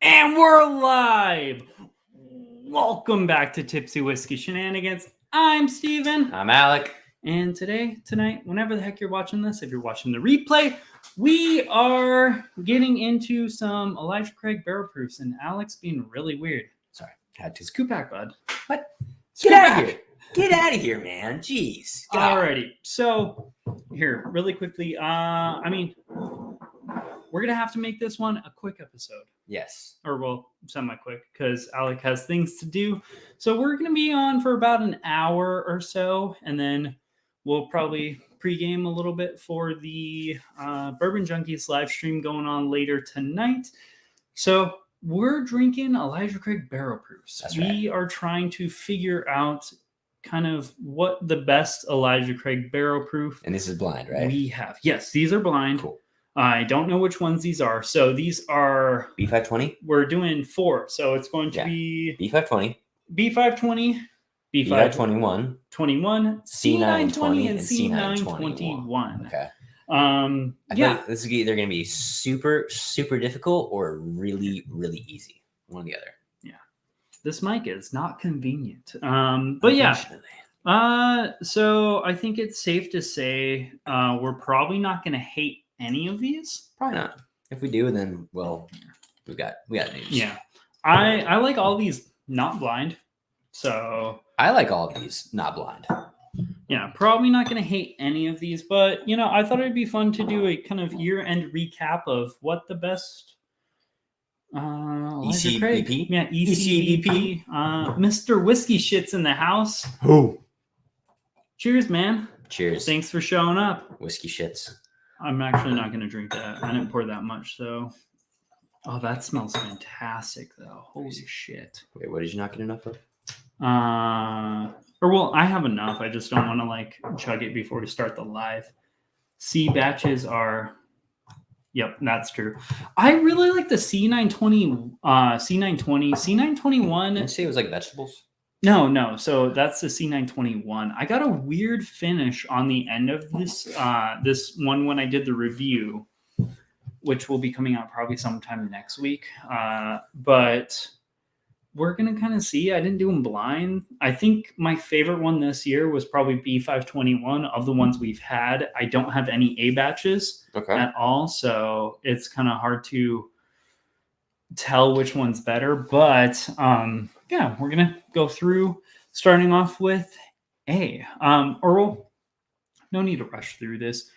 And we're live! Welcome back to Tipsy Whiskey Shenanigans. I'm Steven. I'm Alec. And tonight, whenever the heck you're watching this, if you're watching the replay, we are getting into some Elijah Craig barrel proofs, and Alex being really weird. Sorry, had to. Scoot back, bud. What? Scoot Get out back. of here. Get out of here, man. Jeez. Alrighty. So, here, really quickly, we're going to have to make this one a quick episode. Yes. Or, well, semi-quick, because Alec has things to do. So we're going to be on for about an hour or so, and then we'll probably pregame a little bit for the Bourbon Junkies live stream going on later tonight. So we're drinking Elijah Craig barrel proofs. That's right. We are trying to figure out kind of what the best Elijah Craig barrel proof. And this is blind, right? We have. Yes, these are blind. Cool. I don't know which ones these are. So these are B520. We're doing 4. So it's going to be B520, B520, B521, B521, C920, and C921. Okay. Yeah. Like this is either going to be super, super difficult or really, really easy. One or the other. Yeah. This mic is not convenient. But yeah. So I think it's safe to say we're probably not going to hate any of these. Probably not. If we do, then well, we got news. Yeah. I like all these not blind. So I like all of these not blind. yeah, probably not going to hate any of these, but I thought it'd be fun to do a kind of year-end recap of what the best ECBP? Craig. Yeah, ECBP. Mr. Whiskey Shit's in the house. Who? Cheers, man. Cheers. Thanks for showing up. Whiskey shits. I'm actually not going to drink that. I didn't pour that much, so. Oh, that smells fantastic, though. Holy shit. Wait, what did you not get enough of? I have enough. I just don't want to chug it before we start the live. C batches are. Yep, that's true. I really like the C920, C921. Did you say it was like vegetables? No. So that's the C921. I got a weird finish on the end of this this one when I did the review, which will be coming out probably sometime next week. But we're going to kind of see. I didn't do them blind. I think my favorite one this year was probably B521 of the ones we've had. I don't have any A batches at all, so it's kind of hard to tell which one's better. But yeah, we're going to go through starting off with A. Earl, no need to rush through this.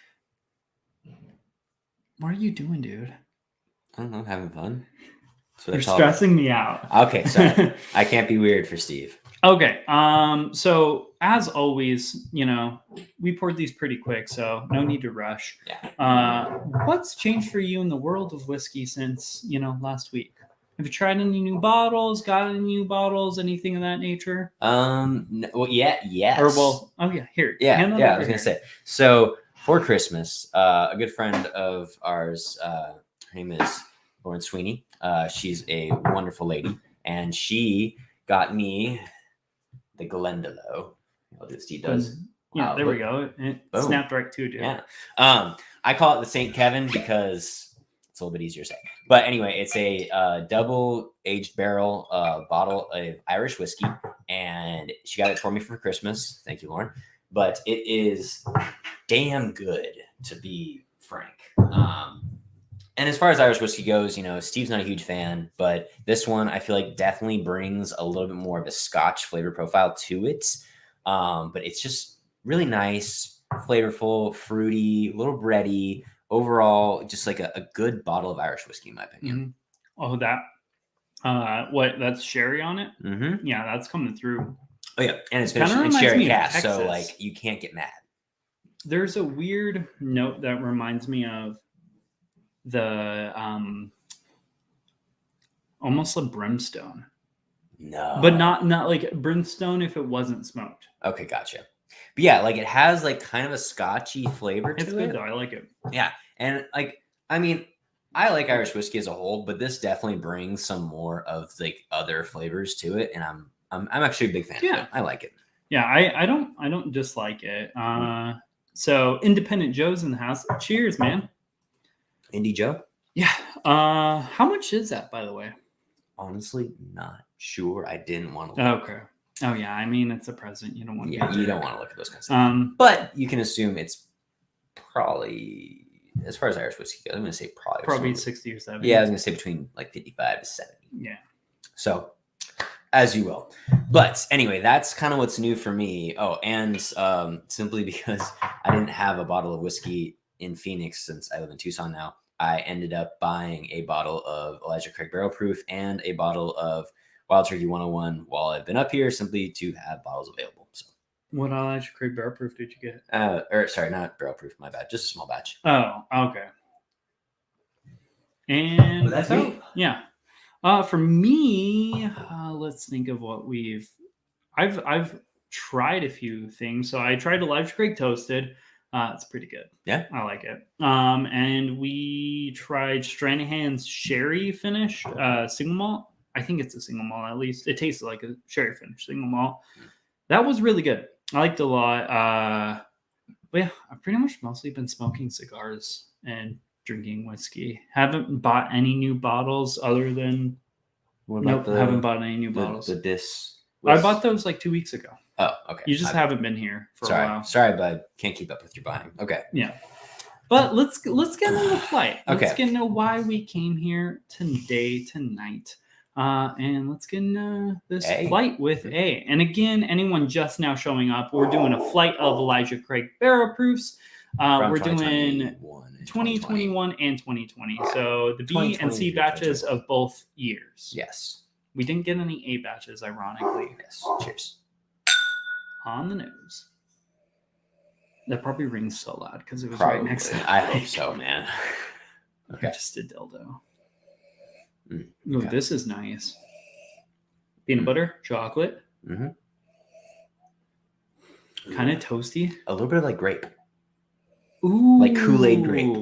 What are you doing, dude? I don't know, having fun. You're stressing me out. Okay, sorry. I can't be weird for Steve. Okay. So as always, we poured these pretty quick, so no need to rush. Yeah. What's changed for you in the world of whiskey since, last week? Have you tried any new bottles? Got any new bottles? Anything of that nature? Well, yes. Here. Yeah, I was gonna say. So for Christmas, a good friend of ours, her name is Lauren Sweeney. She's a wonderful lady, and she got me the Glendalough. I'll do what Steve does. Yeah, there we go. It snapped right to it, dude. Yeah. I call it the St. Kevin because it's a little bit easier to say. But anyway, it's a double aged barrel bottle of Irish whiskey, and she got it for me for Christmas. Thank you, Lauren. But it is damn good, to be frank. And as far as Irish whiskey goes, Steve's not a huge fan, but this one I feel like definitely brings a little bit more of a Scotch flavor profile to it. But it's just really nice, flavorful, fruity, a little bready. Overall, just like a good bottle of Irish whiskey, in my opinion. Mm-hmm. Oh, that's sherry on it? Mm-hmm. Yeah, that's coming through. Oh, yeah. And it's finished in sherry cask, so you can't get mad. There's a weird note that reminds me of the almost like brimstone. No. But not like brimstone if it wasn't smoked. Okay, gotcha. But yeah, it has kind of a scotchy flavor to it. It's good though. I like it. Yeah. And I like Irish whiskey as a whole, but this definitely brings some more of other flavors to it, and I'm actually a big fan of it. I like it. Yeah, I don't dislike it. So Independent Joe's in the house. Cheers, man. Indie Joe? Yeah. How much is that, by the way? honestly not sure. I didn't want to look. Okay. Oh yeah, I mean it's a present. You don't want to. Yeah, you don't want to look at those kinds of things. But you can assume it's probably, as far as Irish whiskey goes, I'm going to say probably somewhere- 60 or 70. Yeah, I was going to say between like 55 to 70. Yeah. So, as you will. But anyway, that's kind of what's new for me. Oh, and simply because I didn't have a bottle of whiskey in Phoenix since I live in Tucson now, I ended up buying a bottle of Elijah Craig Barrel Proof and a bottle of Wild Turkey 101 while I've been up here, simply to have bottles available. So, What Elijah Craig Barrel Proof did you get? or sorry, not barrel proof, my bad, just a small batch. Oh, okay. And Well, that's me. Yeah. For me, let's think of what I've tried a few things. So I tried Elijah Craig Toasted. It's pretty good. Yeah. I like it. And we tried Stranahan's Sherry finished single malt. I think it's a single malt at least. It tasted like a sherry finished single malt. That was really good. I liked it a lot. But yeah, I've pretty much mostly been smoking cigars and drinking whiskey. Haven't bought any new bottles other than haven't bought any new bottles. The dis. I bought those like 2 weeks ago. Oh, okay. You just haven't been here for a while. Sorry, bud. Can't keep up with your buying. Okay. Yeah. But let's get into the flight. Let's Okay. get into why we came here tonight. And let's get into this flight with A. And again, anyone just now showing up, we're doing a flight of Elijah Craig Barrel Proofs. We're doing 2021 and 2020. So the B and C batches of both years. Yes. We didn't get any A batches, ironically. Yes. Cheers. On the nose. That probably rings so loud because it was right next to it. I hope so, man. Okay. Just a dildo. Mm, Ooh, okay. this is nice. Peanut butter, chocolate. Mm-hmm. Kind of toasty. A little bit of like grape. Ooh. Like Kool-Aid grape.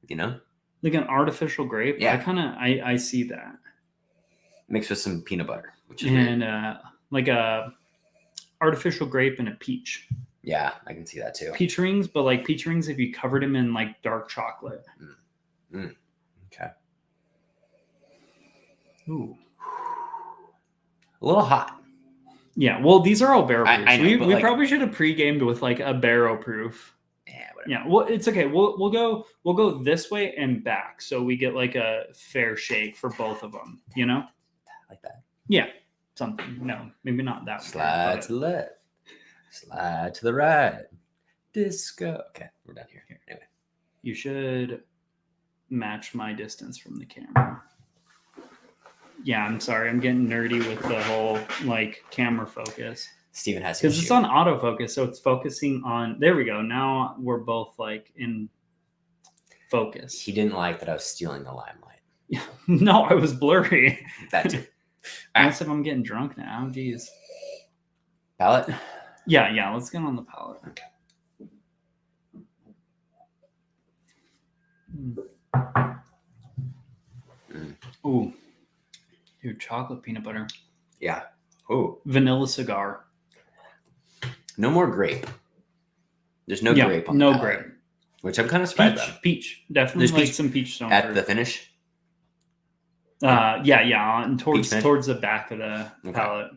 You know? Like an artificial grape. Yeah. I see that. Mixed with some peanut butter. Which is And like a artificial grape and a peach. Yeah, I can see that too. Peach rings, but like peach rings if you covered them in like dark chocolate. Okay. Ooh. A little hot. Yeah, well, these are all barrel proofs. I know, we probably should have pre-gamed with like a barrel proof. Yeah, whatever. Yeah, well, it's okay. We'll go this way and back, so we get like a fair shake for both of them. You know, Like that. Yeah, something. No, maybe not that. Slide to the left. Slide to the right. Disco. Okay, we're done here. Anyway. You should match my distance from the camera. Yeah, I'm sorry. I'm getting nerdy with the whole like camera focus. Steven has because it's on autofocus, so it's focusing on. There we go. Now we're both like in focus. He didn't like that I was stealing the limelight. Yeah, no, I was blurry. That too. Unless if I'm getting drunk now, geez. Palette. Yeah. Let's get on the palette. Okay. Ooh, dude, chocolate peanut butter. Yeah. Ooh. Vanilla cigar. No more grape. There's no grape on the no palate, grape. which I'm kind of surprised about. Peach. Definitely There's like peach some peach stone at fruit. the finish. Yeah, and towards Peach the back of the Okay. palette.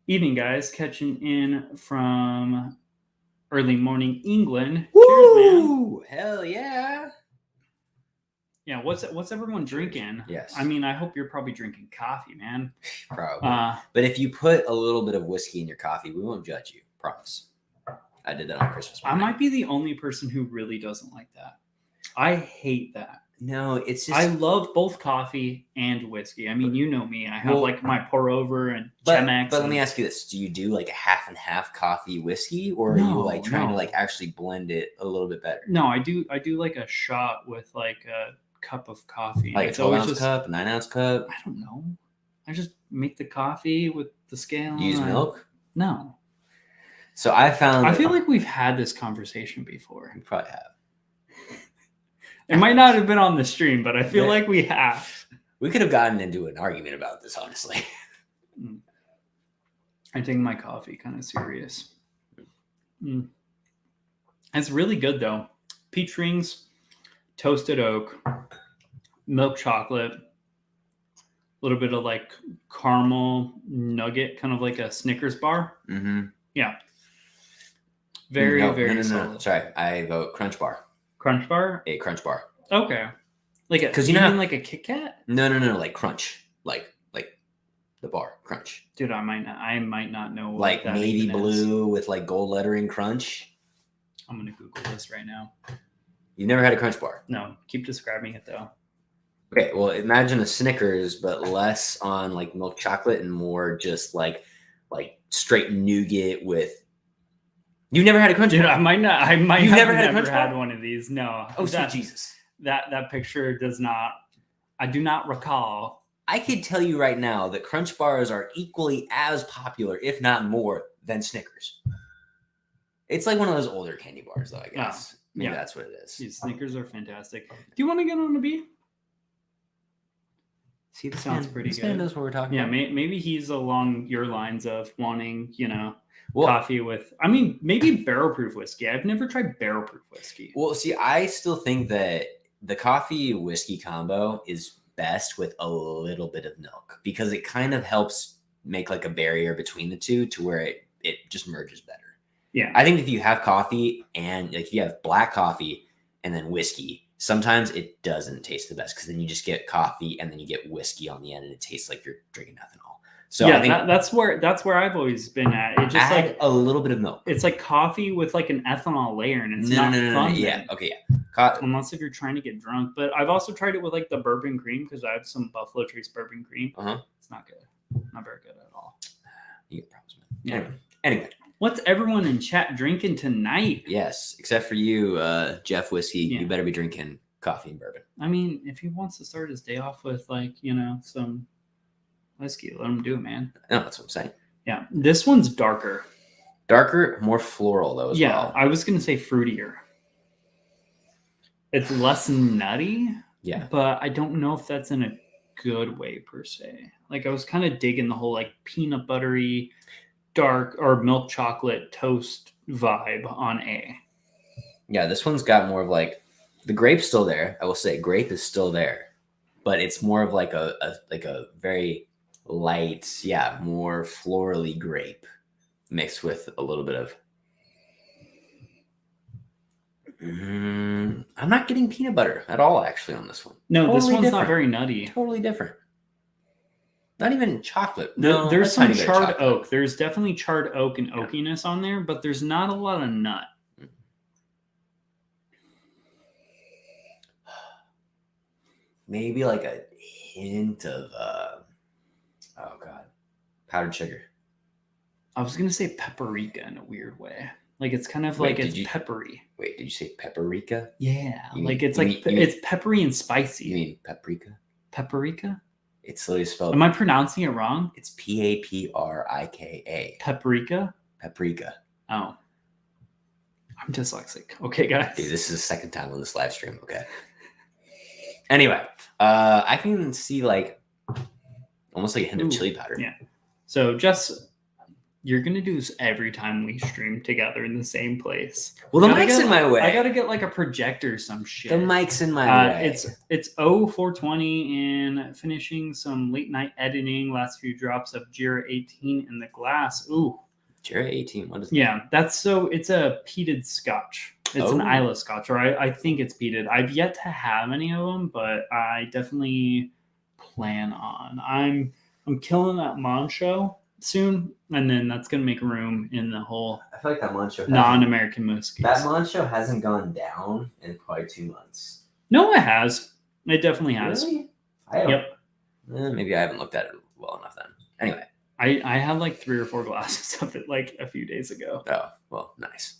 Evening, guys, catching in from early morning England. Cheers, man. Woo! Hell yeah! Yeah, what's everyone drinking? Yes. I mean, I hope you're probably drinking coffee, man. Probably. But if you put a little bit of whiskey in your coffee, we won't judge you. Promise. I did that on Christmas I morning. might be the only person who really doesn't like that. I hate that. No, it's just. I love both coffee and whiskey. I mean, you know me. I have Well, like my pour over and But Chemex. let me ask you this: do you do like a half and half coffee whiskey, or are you like trying to like actually blend it a little bit better? No, I do like a shot with like a cup of coffee. Like It's a 12 always ounce just, cup, 9 ounce cup. I don't know. I just make the coffee with the scale. Do you use milk? No. So I found. I feel like we've had this conversation before. we probably have. It might not have been on the stream, but I feel Yeah. like we have. We could have gotten into an argument about this, honestly. I take my coffee kind of serious. It's really good though. Peach rings, toasted oak, milk chocolate. little bit of like caramel nugget, kind of like a Snickers bar. Mm-hmm. Yeah. Very, very no. solid. Sorry, I vote Crunch Bar. Crunch bar? A Crunch Bar. Okay. Like a, 'Cause you you know mean how- like a Kit Kat? No, like Crunch, like the bar Crunch, Dude, I might not know what like that navy even is. blue with like gold lettering Crunch. I'm gonna Google this right now. You've never had a Crunch Bar? No, keep describing it though. Okay, well, imagine a Snickers, but less on like milk chocolate and more just like straight nougat with. You've never had a Crunch Dude, Bar? I might You've have never had a Crunch had Bar? one of these. No. Oh, sweet that, Jesus! that picture does not. I do not recall. I could tell you right now that Crunch Bars are equally as popular, if not more, than Snickers. It's like one of those older candy bars, though. I guess maybe yeah. that's what it is. These Snickers are fantastic. Do you want to get on a bee? See, this Sounds man, pretty this good. man knows what we're talking Yeah, about. maybe he's along your lines of wanting, Well, coffee with. I mean, maybe barrel proof whiskey. I've never tried barrel proof whiskey. well, see, I still think that the coffee whiskey combo is best with a little bit of milk because it kind of helps make like a barrier between the two to where it just merges better. Yeah. I think if you have coffee and like if you have black coffee and then whiskey, sometimes it doesn't taste the best because then you just get coffee and then you get whiskey on the end and it tastes like you're drinking ethanol. So yeah, I think that's where I've always been at. It just add like a little bit of milk. it's like coffee with like an ethanol layer, and it's No. not fun. Yeah. then. Okay. Yeah. Unless if you're trying to get drunk. But I've also tried it with like the bourbon cream because I have some Buffalo Trace bourbon cream. Uh-huh. It's not good. Not very good at all. You get problems, man. Yeah. Anyway. What's everyone in chat drinking tonight? Yes, except for you, Jeff Whiskey. Yeah. You better be drinking coffee and bourbon. I mean, if he wants to start his day off with like, some whiskey, let him do it, man. No, that's what I'm saying. Yeah. This one's darker. Darker, more floral though as well. I was gonna say fruitier. It's less nutty. Yeah. But I don't know if that's in a good way per se. Like I was kind of digging the whole like peanut buttery, dark or milk chocolate toast vibe on A. Yeah, this one's got more of like the grape's still there. I will say grape is still there, but it's more of like a very light, more florally grape mixed with a little bit of. I'm not getting peanut butter at all, actually, on this one. No, this Totally one's not different. very nutty. Totally different. Not even chocolate. There's a some tiny bit of charred chocolate. oak. There's definitely charred oak and oakiness on there, but there's not a lot of nut. Maybe like a hint of powdered sugar. I was gonna say paprika in a weird way. Like it's kind of Wait, like did it's you- peppery. Wait, did you say paprika? Yeah, You like mean- it's you like mean- you it's peppery and spicy. You mean paprika? Paprika? It's literally spelled. Am I pronouncing it wrong? It's PAPRIKA. Paprika? Paprika. Oh. I'm dyslexic. Okay, guys. Dude, this is the second time on this live stream. Okay. Anyway, I can see like almost like a hint of Ooh, chili powder. yeah. So just you're gonna do this every time we stream together in the same place. Well, the Gotta mic's get, in my way. I gotta get like a projector or some shit. The mic's in my way. It's 0420 and finishing some late night editing. Last few drops of Jira 18 in the glass. Ooh, Jira 18. What is that? yeah, it's a peated scotch. It's an Oh. Isla scotch, or I think it's peated. I've yet to have any of them, but I definitely plan on. I'm killing that Moncho soon, and then that's gonna make room in the whole I feel like that Moncho non-American whiskies. that Moncho hasn't gone down in probably 2 months. No, it has. It definitely has. Really? I don't, Yep. Maybe I haven't looked at it well enough then. Anyway. I had like 3 or 4 glasses of it like a few days ago. Oh, well, nice.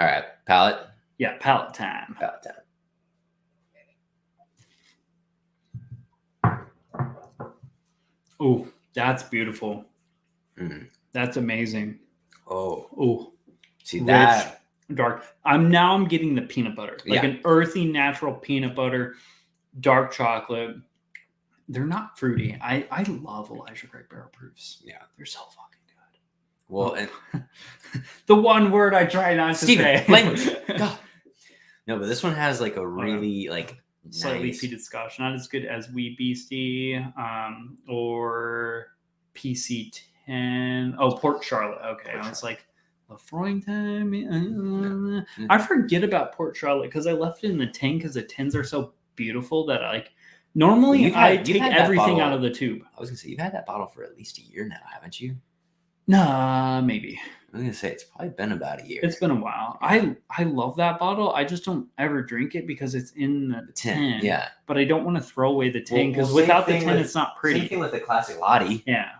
All right. Palate. Yeah, palate time. Palate time. Oh, that's beautiful. Mm. That's amazing. Oh, Oh, see rich, that. dark. I'm getting the peanut butter, like Yeah. an earthy, natural peanut butter, dark chocolate. They're not fruity. I love Elijah Craig barrel proofs. Yeah. They're so fucking good. Well, and The one word I try not to Steven, say. language. God. No, but this one has like a really like slightly Nice. peated Scotch. Not as good as Wee Beastie or PC10. Oh, Port Charlotte. Okay, I was like, Lafroig time. I forget about Port Charlotte because I left it in the tin because the tins are so beautiful that normally You've I had take that everything bottle- out of the tube. I was gonna say you've had that bottle for at least a year now, haven't you? Nah, maybe. I was gonna say it's probably been about a year. It's been a while. Yeah. I love that bottle. I just don't ever drink it because it's in the tin. Yeah. But I don't want to throw away the tin because Well, without the same thing tin, with- it's not Same pretty. thing with the classic Lottie. Yeah.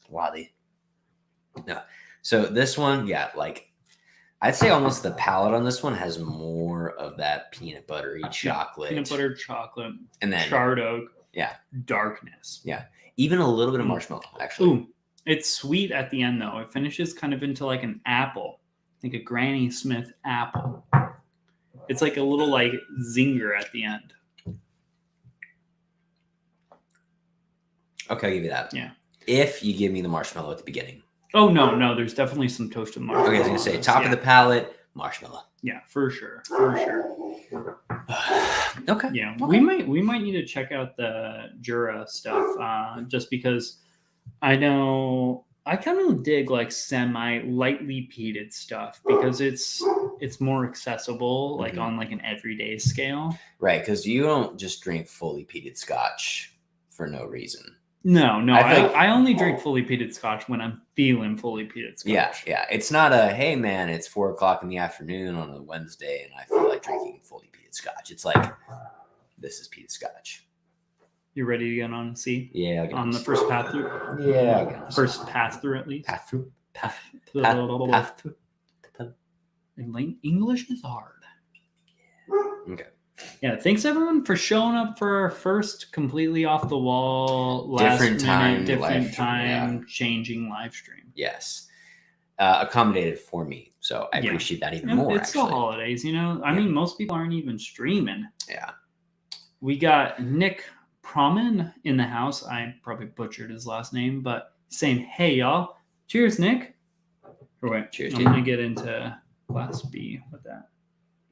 Lottie. No. So this one, yeah, like I'd say almost the palate on this one has more of that peanut buttery chocolate. Peanut butter, chocolate, and then charred oak. Yeah. Darkness. Yeah. Even a little bit of marshmallow, actually. Ooh. It's sweet at the end, though. It finishes kind of into like an apple, like a Granny Smith apple. It's like a little like zinger at the end. Okay, I'll give you that. Yeah. If you give me the marshmallow at the beginning. Oh, no. There's definitely some toasted marshmallow. Okay, I was going to say top of the palate, marshmallow. Yeah, for sure. For sure. Okay. Yeah. Okay. We might need to check out the Jura stuff just because I know I kind of dig like semi lightly peated stuff because it's more accessible like on like an everyday scale. Right, because you don't just drink fully peated Scotch for no reason. No, I think- I only drink fully peated Scotch when I'm feeling fully peated Scotch. Yeah. It's not a hey man, it's 4:00 in the afternoon on a Wednesday and I feel like drinking fully peated Scotch. It's like this is peated Scotch. You ready to get on a C? Yeah. I'll get On the first path through? Yeah. I'll get on a First pass through at least. path through. Path Path through. English is hard. Okay. Yeah, thanks everyone for showing up for our first completely off the wall, last Different time minute, different live stream, time changing live stream. Yes. Accommodated for me. So I Yeah. appreciate that even And more. it's the holidays, you know. I mean, most people aren't even streaming. Yeah. We got Nick Promin in the house. I probably butchered his last name, but saying, "Hey y'all, cheers, Nick." Or wait, Cheers, I'm dude. gonna get into Class B with that.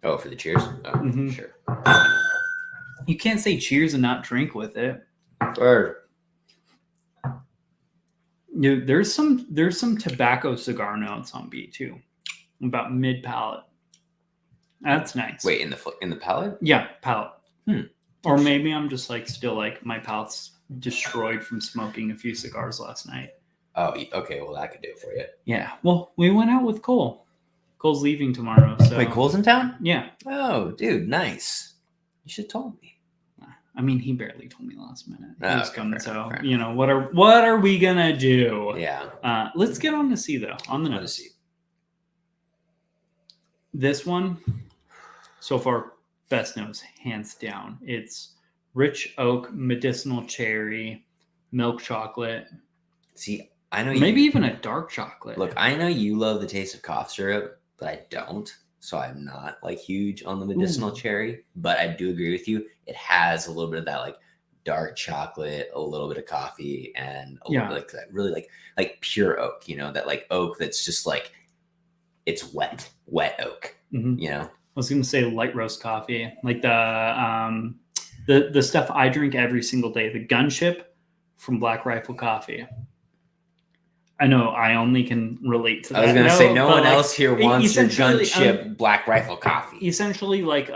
Oh, for the cheers? Oh, Mhm. sure. You can't say cheers and not drink with it. Or Dude, there's some tobacco cigar notes on B too, about mid palate. That's nice. wait, in the palate? Yeah, palate. Hmm. Or maybe I'm just like still like my palate's destroyed from smoking a few cigars last night. Oh, okay. Well, that could do it for you. Yeah. Well, we went out with Cole. Cole's leaving tomorrow. So Wait, Cole's in town? yeah. Oh, dude, nice. You should have told me. I mean, he barely told me last minute. He Oh, was okay, coming, fair so enough, fair you know what are we gonna do? Yeah. Let's get on to C though. On the Let us nose. see. This one, so far, best nose, hands down. It's rich oak, medicinal cherry, milk chocolate, See, I know maybe you. even a dark chocolate. Look, I know you love the taste of cough syrup, but I don't. So I'm not like huge on the medicinal cherry. But I do agree with you. It has a little bit of that like dark chocolate, a little bit of coffee, and a little bit like that really like pure oak. You know, that like oak that's just like it's wet oak. Mhm. You know. I was gonna say light roast coffee, like the stuff I drink every single day, the gunship from Black Rifle Coffee. I know I only can relate to that. I was gonna say no but, one like, else here wants your essentially, gunship Black Rifle coffee. Essentially, like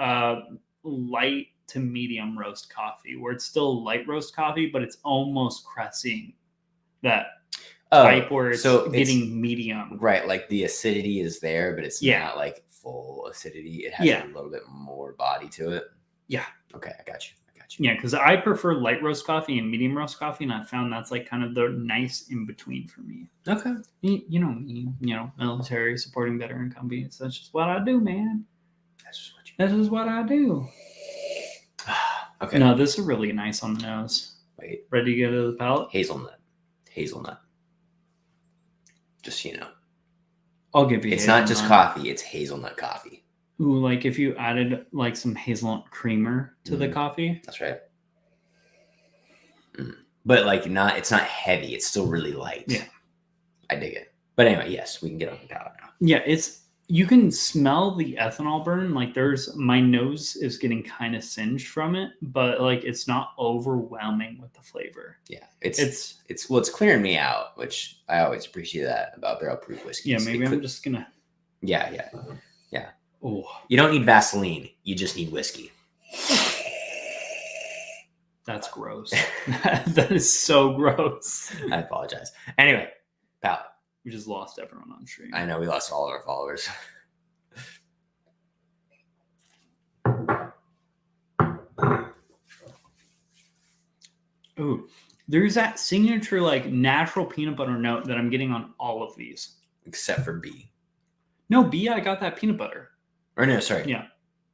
light to medium roast coffee, where it's still light roast coffee, but it's almost cressing that type where it's getting medium. Right, like the acidity is there, but it's Yeah. not like full acidity. It has a little bit more body to it. Yeah. Okay, I got you. Yeah, because I prefer light roast coffee and medium roast coffee, and I found that's like kind of the nice in between for me. Okay. You know me, military supporting veteran companies. That's just what I do, man. That's just what you That's just what I do. Okay. No, this is really nice on the nose. Wait. Ready to go to the palate? Hazelnut. Just so you know. I'll give you. It's not just coffee, it's hazelnut coffee. Ooh, like if you added like some hazelnut creamer to the coffee. That's right. But like it's not heavy, it's still really light. Yeah. I dig it. But anyway, yes, we can get on the palate now. Yeah, it's you can smell the ethanol burn. Like my nose is getting kind of singed from it, but like it's not overwhelming with the flavor. Yeah, it's clearing me out, which I always appreciate that about barrel proof whiskeys. Yeah, maybe I'm just gonna. Yeah. Oh, you don't need Vaseline. You just need whiskey. That's gross. That is so gross. I apologize. Anyway, palate. We just lost everyone on stream. I know we lost all of our followers. Ooh, there's that signature like natural peanut butter note that I'm getting on all of these. Except for B. No, B, I got that peanut butter. Or no, sorry. Yeah.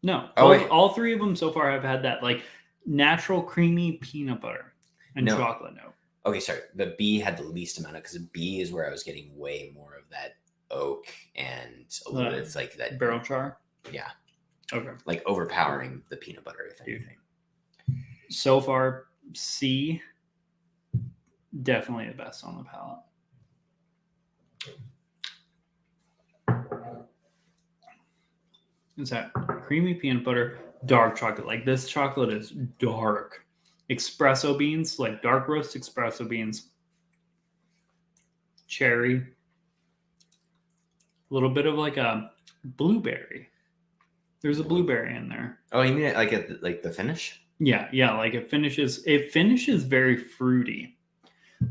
No. Oh, wait. All three of them so far have had that like natural creamy peanut butter and chocolate note. Okay, sorry. The B had the least amount of, because B is where I was getting way more of that oak and a little bit, it's like that barrel char. Yeah. Okay. Like overpowering the peanut butter, if anything. So far, C, definitely the best on the palate. It's that creamy peanut butter, dark chocolate. Like this chocolate is dark. Espresso beans, like dark roast espresso beans. Cherry. A little bit of like a blueberry. There's a blueberry in there. Oh, you mean it like the finish? Yeah. Like it finishes very fruity.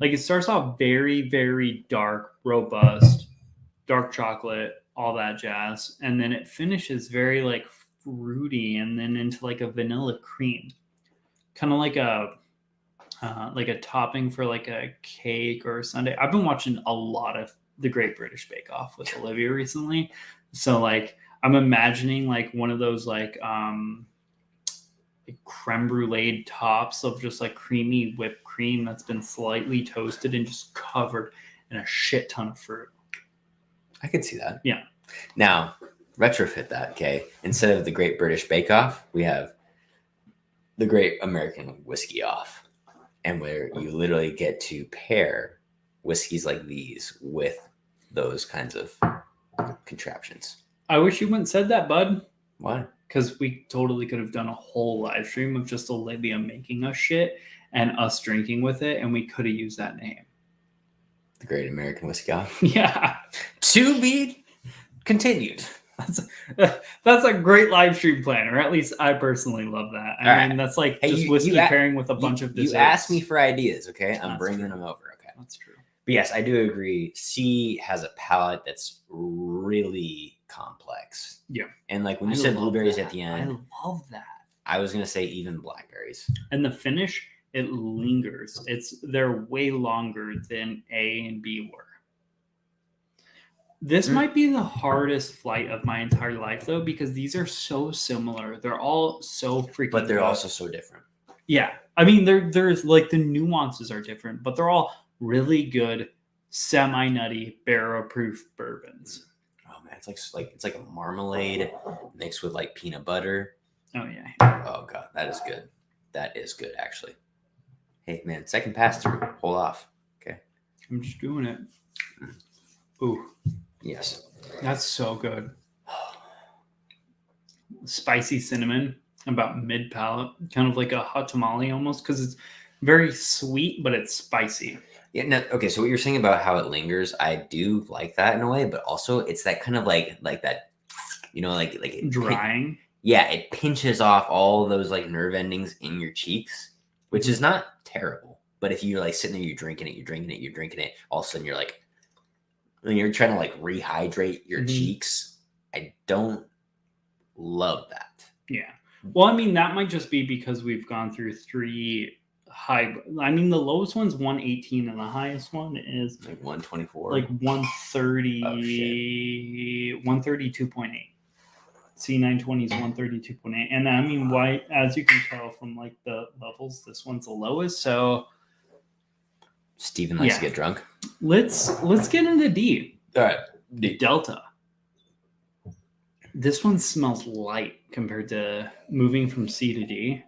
Like it starts off very, very dark, robust, dark chocolate, all that jazz. And then it finishes very like fruity and then into like a vanilla cream. Kind of like a topping for like a cake or a sundae. I've been watching a lot of The Great British Bake Off with Olivia recently. So like I'm imagining like one of those like creme brulee tops of just like creamy whipped cream that's been slightly toasted and just covered in a shit ton of fruit. I could see that. Yeah. Now, retrofit that, okay? Instead of the Great British Bake Off, we have the Great American Whiskey Off. And where you literally get to pair whiskeys like these with those kinds of contraptions. I wish you wouldn't said that, bud. Why? Because we totally could have done a whole live stream of just Olivia making us shit and us drinking with it, and we could have used that name. The Great American Whiskey Off. Yeah. To be continued. That's a great live stream plan, or at least I personally love that. I mean, that's like just whiskey pairing with a bunch of desserts. You asked me for ideas, okay? I'm bringing them over, okay? That's true. But yes, I do agree. C has a palate that's really complex. Yeah. And like when you said blueberries at the end. I love that. I was going to say even blackberries. And the finish, it lingers. They're way longer than A and B were. This might be the hardest flight of my entire life, though, because these are so similar. They're all so freaking But they're good. also so different. Yeah. I mean, there's like the nuances are different, but they're all really good, semi-nutty, barrel-proof bourbons. Oh, man. It's like a marmalade mixed with like peanut butter. Oh, yeah. Oh, God. That is good. That is good, actually. Hey, man. Second pass through. Hold off. Okay. I'm just doing it. Ooh. Yes. That's so good. Spicy cinnamon, about mid palate, kind of like a hot tamale almost, because it's very sweet, but it's spicy. Yeah. No, okay. So what you're saying about how it lingers, I do like that in a way, but also it's that kind of like that, like it drying. It pinches off all those like nerve endings in your cheeks, which is not terrible. But if you're like sitting there, you're drinking it, all of a sudden you're like, when you're trying to like rehydrate your cheeks, I don't love that. Yeah. Well, I mean, that might just be because we've gone through three high. I mean, the lowest one's 118 and the highest one is like 124, like 130, 132.8. C920 is 132.8. And I mean, why, as you can tell from like the levels, this one's the lowest. So Steven likes to get drunk. Let's get into D. All right. Delta. This one smells light compared to moving from C to D.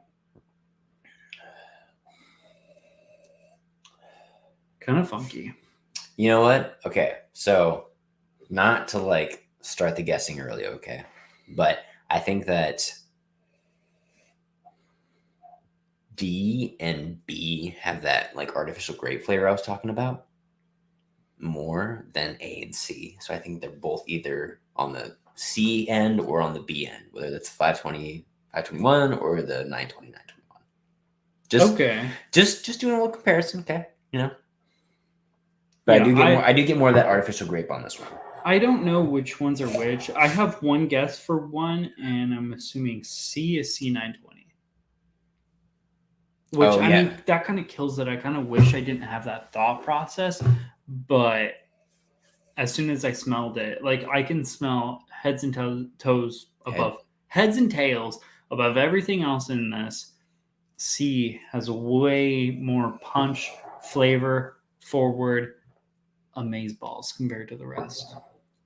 Kind of funky. You know what? Okay. So not to like start the guessing early, okay? But I think that D and B have that like artificial grape flavor I was talking about more than A and C. So I think they're both either on the C end or on the B end, whether that's 520, 521 or the 920, 921. Just doing a little comparison, okay? But Yeah, I do get more of that artificial grape on this one. I don't know which ones are which. I have one guess for one, and I'm assuming C is C920. Which, I mean, that kind of kills it. I kind of wish I didn't have that thought process. But as soon as I smelled it, like I can smell heads and toes above, heads and tails above everything else in this. C has way more punch, flavor, forward, amaze balls compared to the rest.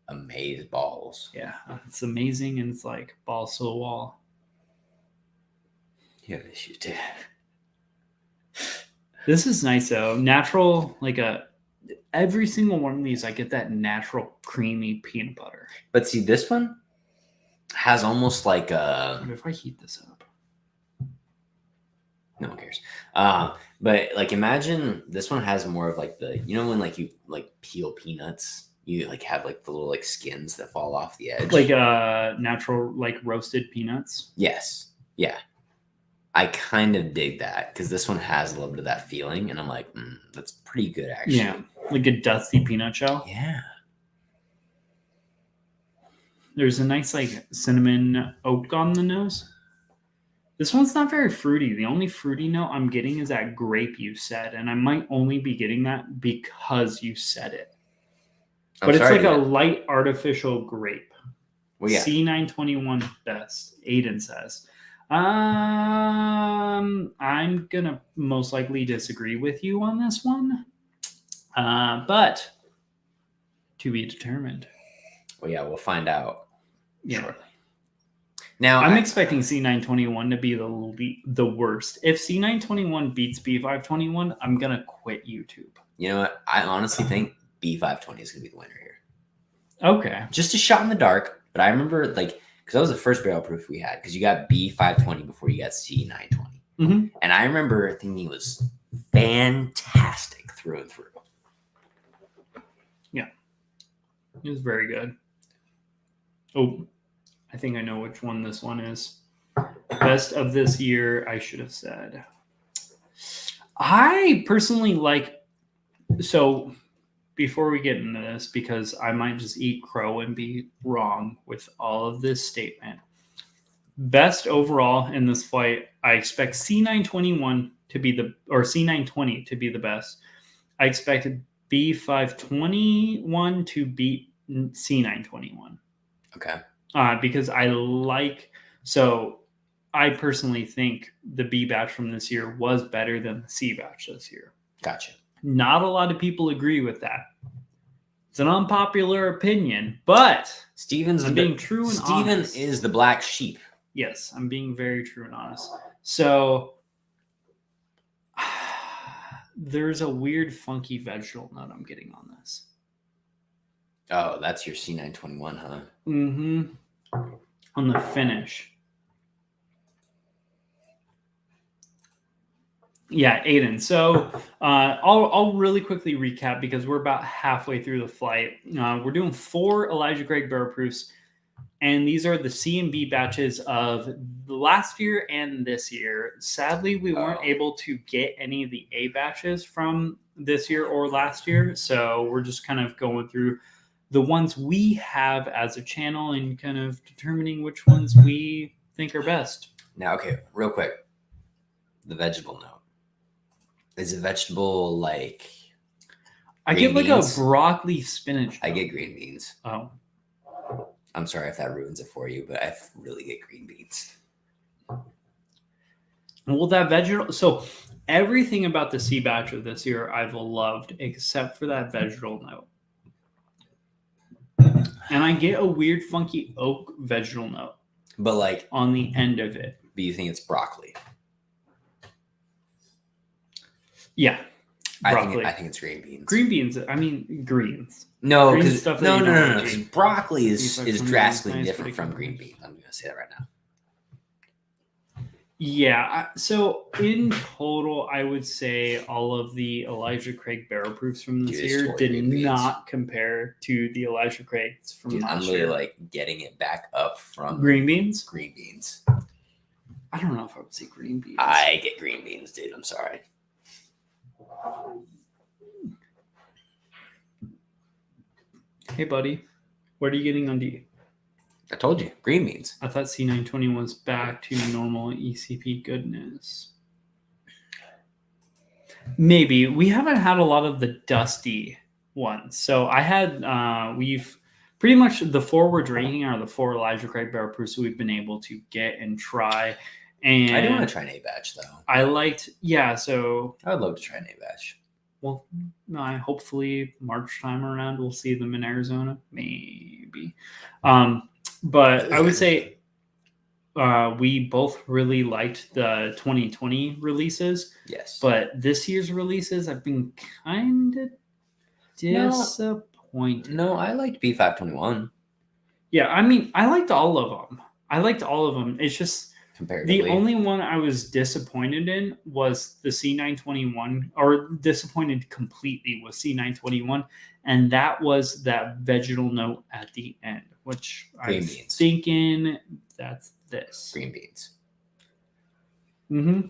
Amaze balls. Yeah, it's amazing, and it's like balls to the wall. Yeah, you did. This is nice though. Natural, like every single one of these, I get that natural creamy peanut butter. But see, this one has almost like a. What if I heat this up? No one cares. But like, imagine this one has more of like the, when like you like peel peanuts, you like have like the little like skins that fall off the edge, like natural like roasted peanuts. Yes, yeah. I kind of dig that because this one has a little bit of that feeling, and I'm like, that's pretty good actually. Yeah, like a dusty peanut shell. Yeah. There's a nice like cinnamon oak on the nose. This one's not very fruity. The only fruity note I'm getting is that grape you said, and I might only be getting that because you said it. But it's like a light artificial grape. Well, yeah. C921 best, Aiden says. I'm gonna most likely disagree with you on this one, but to be determined. Well, yeah, we'll find out shortly. Now, I'm expecting C921 to be the worst. If C921 beats B521, I'm gonna quit YouTube. You know what? I honestly think B520 is gonna be the winner here. Okay. Just a shot in the dark, but I remember like because that was the first barrel proof we had because you got B520 before you got C920, and I remember thinking it was fantastic through and through. Yeah, it was very good. Oh. I think I know which one this one is. Best of this year, I should have said. I personally like, so before we get into this, because I might just eat crow and be wrong with all of this statement. Best overall in this flight, I expect C921 to be or C920 to be the best. I expected B521 to beat C921. Okay. Because I personally think the B batch from this year was better than the C batch this year. Gotcha. Not a lot of people agree with that. It's an unpopular opinion, but I'm being true and honest. Steven is the black sheep. Yes, I'm being very true and honest. So there's a weird, funky vegetable nut I'm getting on this. Oh, that's your C921, huh? Mm-hmm. On the finish. Yeah, Aiden. So I'll really quickly recap because we're about halfway through the flight. We're doing 4 Elijah Craig barrel proofs, and these are the C and B batches of last year and this year. Sadly, we weren't able to get any of the A batches from this year or last year, so we're just kind of going through the ones we have as a channel and kind of determining which ones we think are best. Now, okay, real quick. The vegetable note. Is a vegetable like I get like beans? A broccoli spinach note. I get green beans. Oh. I'm sorry if that ruins it for you, but I really get green beans. Well, that vegetable. So everything about the C batch of this year I've loved except for that vegetable note. And I get a weird, funky oak vegetable note. But like on the end of it. But you think it's broccoli? Yeah. broccoli. I think it's green beans. Green beans. I mean greens. No, green because stuff that no, you no, don't no, no, like because eat. broccoli is B520 drastically nice, but different it from can- green beans. I'm gonna say that right now. Yeah. So in total, I would say all of the Elijah Craig barrel proofs from this Dude, it's year totally did green beans. not compare to the Elijah Craigs from Dude, I'm last really year. like getting it back up from Green beans. green beans. I don't know if I would say green beans. I get green beans, dude. I'm sorry. Hey, buddy, what are you getting on D? I told you, green beans. I thought C920 was back to normal ECP goodness. Maybe. We haven't had a lot of the dusty ones. So I had, we've pretty much the 4 we're drinking are the 4 Elijah Craig barrel proofs we've been able to get and try. And I do want to try an A batch though. I liked, yeah, so, I would love to try an A batch. well, hopefully March time around we'll see them in Arizona. Maybe. But I would say we both really liked the 2020 releases, Yes. but this year's releases I've been kind of disappointed. No, I liked B521 Yeah, I mean, I liked all of them. It's just comparatively. the only one I was disappointed in was the C921, or disappointed completely was C921, and that was that vegetal note at the end, which Green I'm beans. thinking that's this. Green beans. Mm-hmm.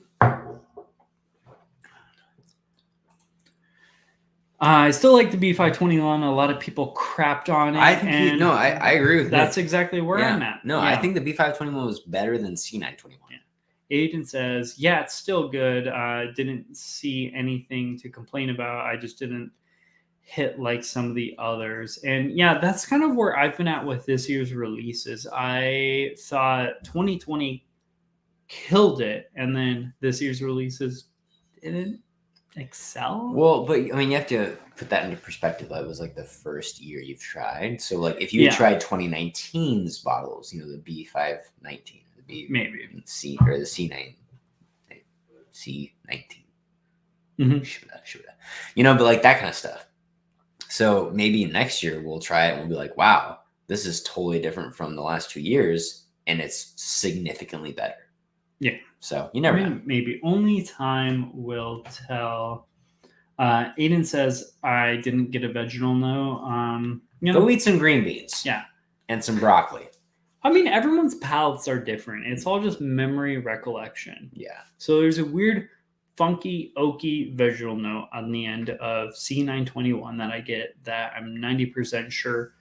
I still like the B521. A lot of people crapped on it. I think and I agree with that's Nick. exactly where Yeah. I'm at. No, Yeah. I think the B521 was better than C921. Aiden says, yeah, it's still good. Didn't see anything to complain about. I just didn't hit like some of the others. And yeah, that's kind of where I've been at with this year's releases. I thought 2020 killed it, and then this year's releases didn't excel. Well, but I mean, you have to put that into perspective. That was like the first year you've tried. So, like, if you had tried 2019's bottles, you know, the B519, the B Maybe. C or the C9, C19, you know, but like that kind of stuff. So maybe next year we'll try it and we'll be like, wow, this is totally different from the last 2 years, and it's significantly better. Yeah. So you never know. Maybe only time will tell. Aiden says I didn't get a vegetal no. Go eat some green beans. Yeah. And some broccoli. I mean, everyone's palates are different. It's all just memory recollection. Yeah. So there's a weird, funky, oaky vegetal note on the end of C921 that I get that I'm 90% sure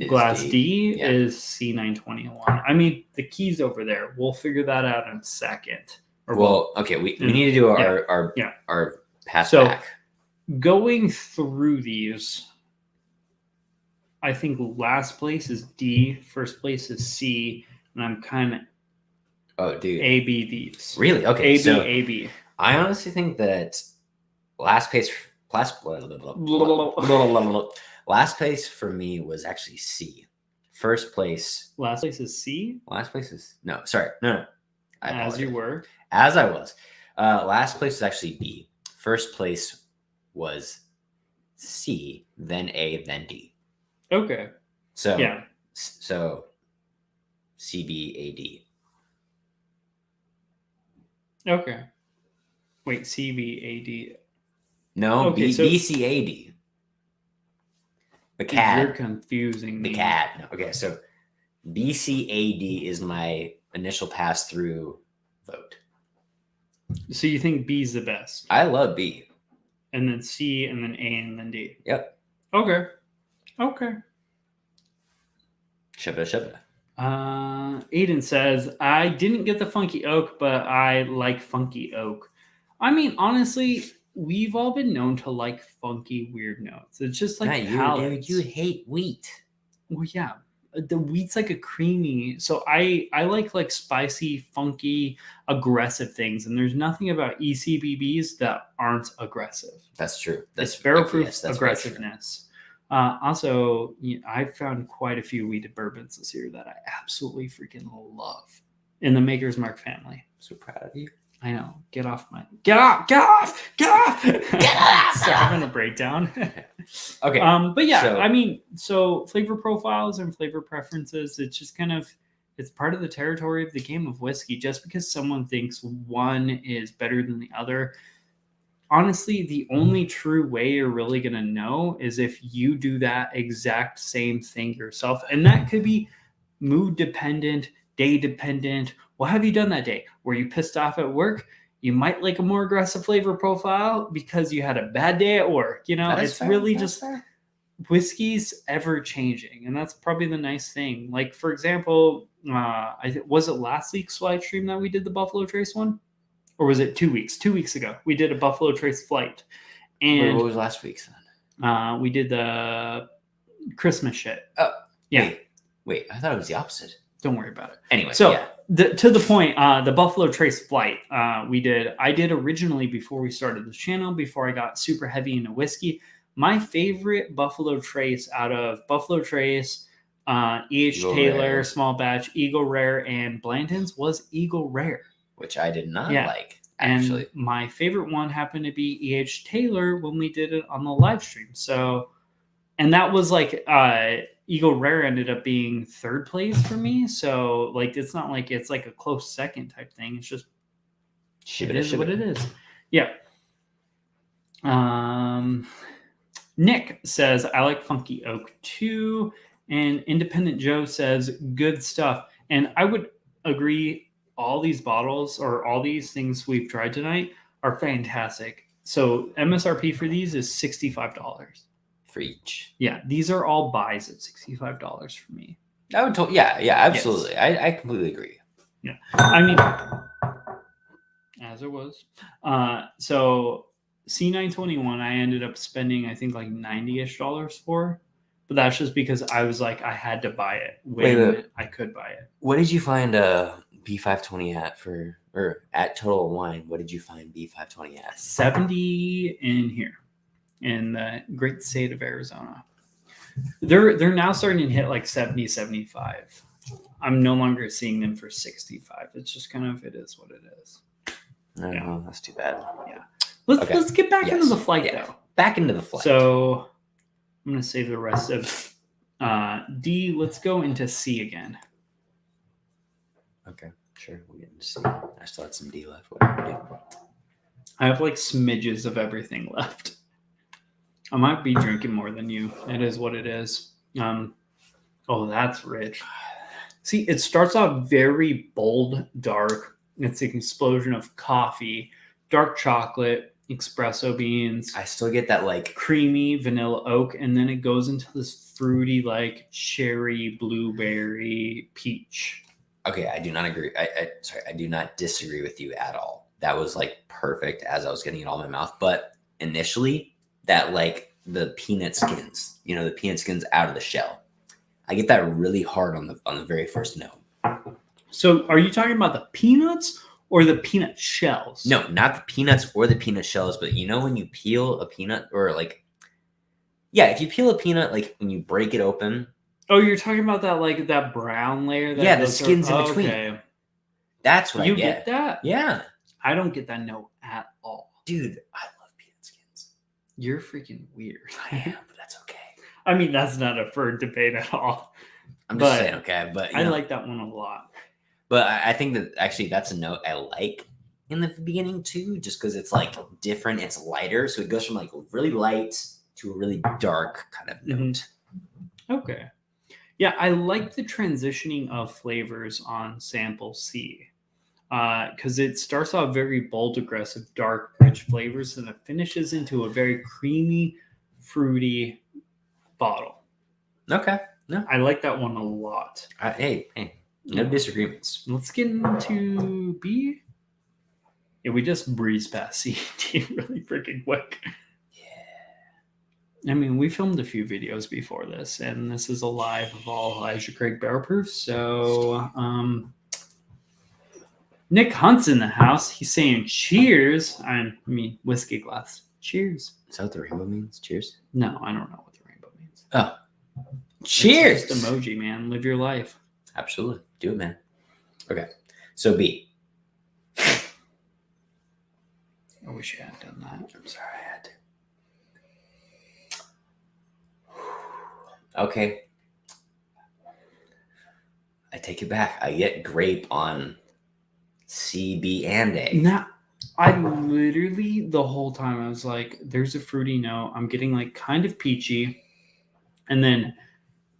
Glass D is C921. I mean, the key's over there. We'll figure that out in a second. Okay, we need to do our pass back. Going through these, I think last place is D, first place is C, and I'm kind of A, B, these. Really? Okay. A, B. I honestly think that last place for me was actually C. First place. Last place is C? Last place is no. Sorry, no. As you were. As I was. Last place was actually B. First place was C, then A, then D. Okay. So yeah. So C, B, A, D. Okay. Wait, C, B, A, D. No, okay, B, C, A, D. The CAD. You're confusing me. The CAD. No, okay, so B, C, A, D is my initial pass through vote. So you think B is the best? I love B. And then C, and then A, and then D. Yep. Okay. Shabba. Aiden says, I didn't get the funky oak, but I like funky oak. I mean, honestly, we've all been known to like funky, weird notes. It's just like palates. You hate wheat. Well, yeah. The wheat's like a creamy. So I like spicy, funky, aggressive things. And there's nothing about ECBBs that aren't aggressive. That's true. That's barrel-proof aggressiveness. Also, I found quite a few wheated bourbons this year that I absolutely freaking love in the Maker's Mark family. So proud of you. I know. Get off! breakdown. Okay. But yeah, so- I mean, so flavor profiles and flavor preferences, it's just kind of, it's part of the territory of the game of whiskey. Just because someone thinks one is better than the other, honestly, the only true way you're really going to know is if you do that exact same thing yourself. And that could be mood dependent, day dependent. What have you done that day? Were you pissed off at work? You might like a more aggressive flavor profile because you had a bad day at work. You know, That is it's fair. really That's just fair. whiskey's ever changing, and that's probably the nice thing. Like, for example, was it last week's live stream that we did the Buffalo Trace one, or was it 2 weeks? 2 weeks ago, we did a Buffalo Trace flight, Wait, and what was last week's then? we did the Christmas shit. Oh, yeah. Wait, I thought it was the opposite. Don't worry about it. Anyway, So yeah. to the point, the Buffalo Trace flight, I did originally before we started the channel, before I got super heavy into whiskey. My favorite Buffalo Trace out of Buffalo Trace, E.H. Eagle Taylor, Rare. Small Batch, Eagle Rare, and Blanton's was Eagle Rare. Which I did not Yeah. like, actually. And my favorite one happened to be E.H. Taylor when we did it on the live stream. So, and that was like, Eagle Rare ended up being third place for me. So, like, it's not like it's like a close second type thing. It's just, it is what it is. Yeah. Nick says, I like Funky Oak too. And Independent Joe says, good stuff. And I would agree, all these bottles or all these things we've tried tonight are fantastic. So MSRP for these is $65 For each. Yeah, these are all buys at $65 for me. I would yeah, absolutely. Yes. I completely agree. Yeah, I mean, as it was. So C921, I ended up spending, I think, like $90-ish for, but that's just because I was like, I had to buy it when I could buy it. What did you find B520 at for, or at Total Wine? What did you find B520 at? 70 in here in the great state of Arizona. They're now starting to hit like 70, 75. I'm no longer seeing them for 65. It's just kind of, it is what it is. No, that's too bad. Yeah. Let's get back into the flight though. Back into the flight. So I'm gonna save the rest of D. Let's go into C again. Okay, sure. We'll get into C. I still had some D left. Whatever. I have like smidges of everything left. I might be drinking more than you. It is what it is. Oh, that's rich. See, it starts out very bold, dark. It's an explosion of coffee, dark chocolate, espresso beans. I still get that like creamy vanilla oak, and then it goes into this fruity like cherry, blueberry, peach. Okay, I do not agree. I do not disagree with you at all. That was like perfect as I was getting it all in my mouth. But initially, that like the peanut skins, the peanut skins out of the shell, I get that really hard on the very first note. So, are you talking about the peanuts or the peanut shells? No, not the peanuts or the peanut shells, but when you peel a peanut, or like, yeah, if you peel a peanut, like when you break it open. Oh, you're talking about that like that brown layer. That the skins in between. Okay. That's what you I get. That? Yeah. I don't get that note at all. Dude, I love peanut skins. You're freaking weird. I am, but that's okay. I mean, that's not up for debate at all. I'm just saying, okay, but I like that one a lot. But I think that actually that's a note I like in the beginning too, just because it's like different. It's lighter, so it goes from like really light to a really dark kind of note. Okay. Yeah, I like the transitioning of flavors on sample C, because it starts off very bold, aggressive, dark, rich flavors, and it finishes into a very creamy, fruity bottle. Okay. No, I like that one a lot. Hey, no disagreements. Let's get into B. Yeah, we just breezed past C and D really freaking quick. I mean, we filmed a few videos before this, and this is a live of all Elijah Craig Barrel Proof. So, Nick Hunt's in the house. He's saying cheers. I mean, whiskey glass. Cheers. Is that what the rainbow means? Cheers? No, I don't know what the rainbow means. Oh. Cheers. It's just emoji, man. Live your life. Absolutely. Do it, man. Okay. So B. I wish you had done that. I'm sorry I had to. Okay. I take it back. I get grape on C, B, and A. Now, I literally the whole time I was like, "There's a fruity note. I'm getting like kind of peachy," and then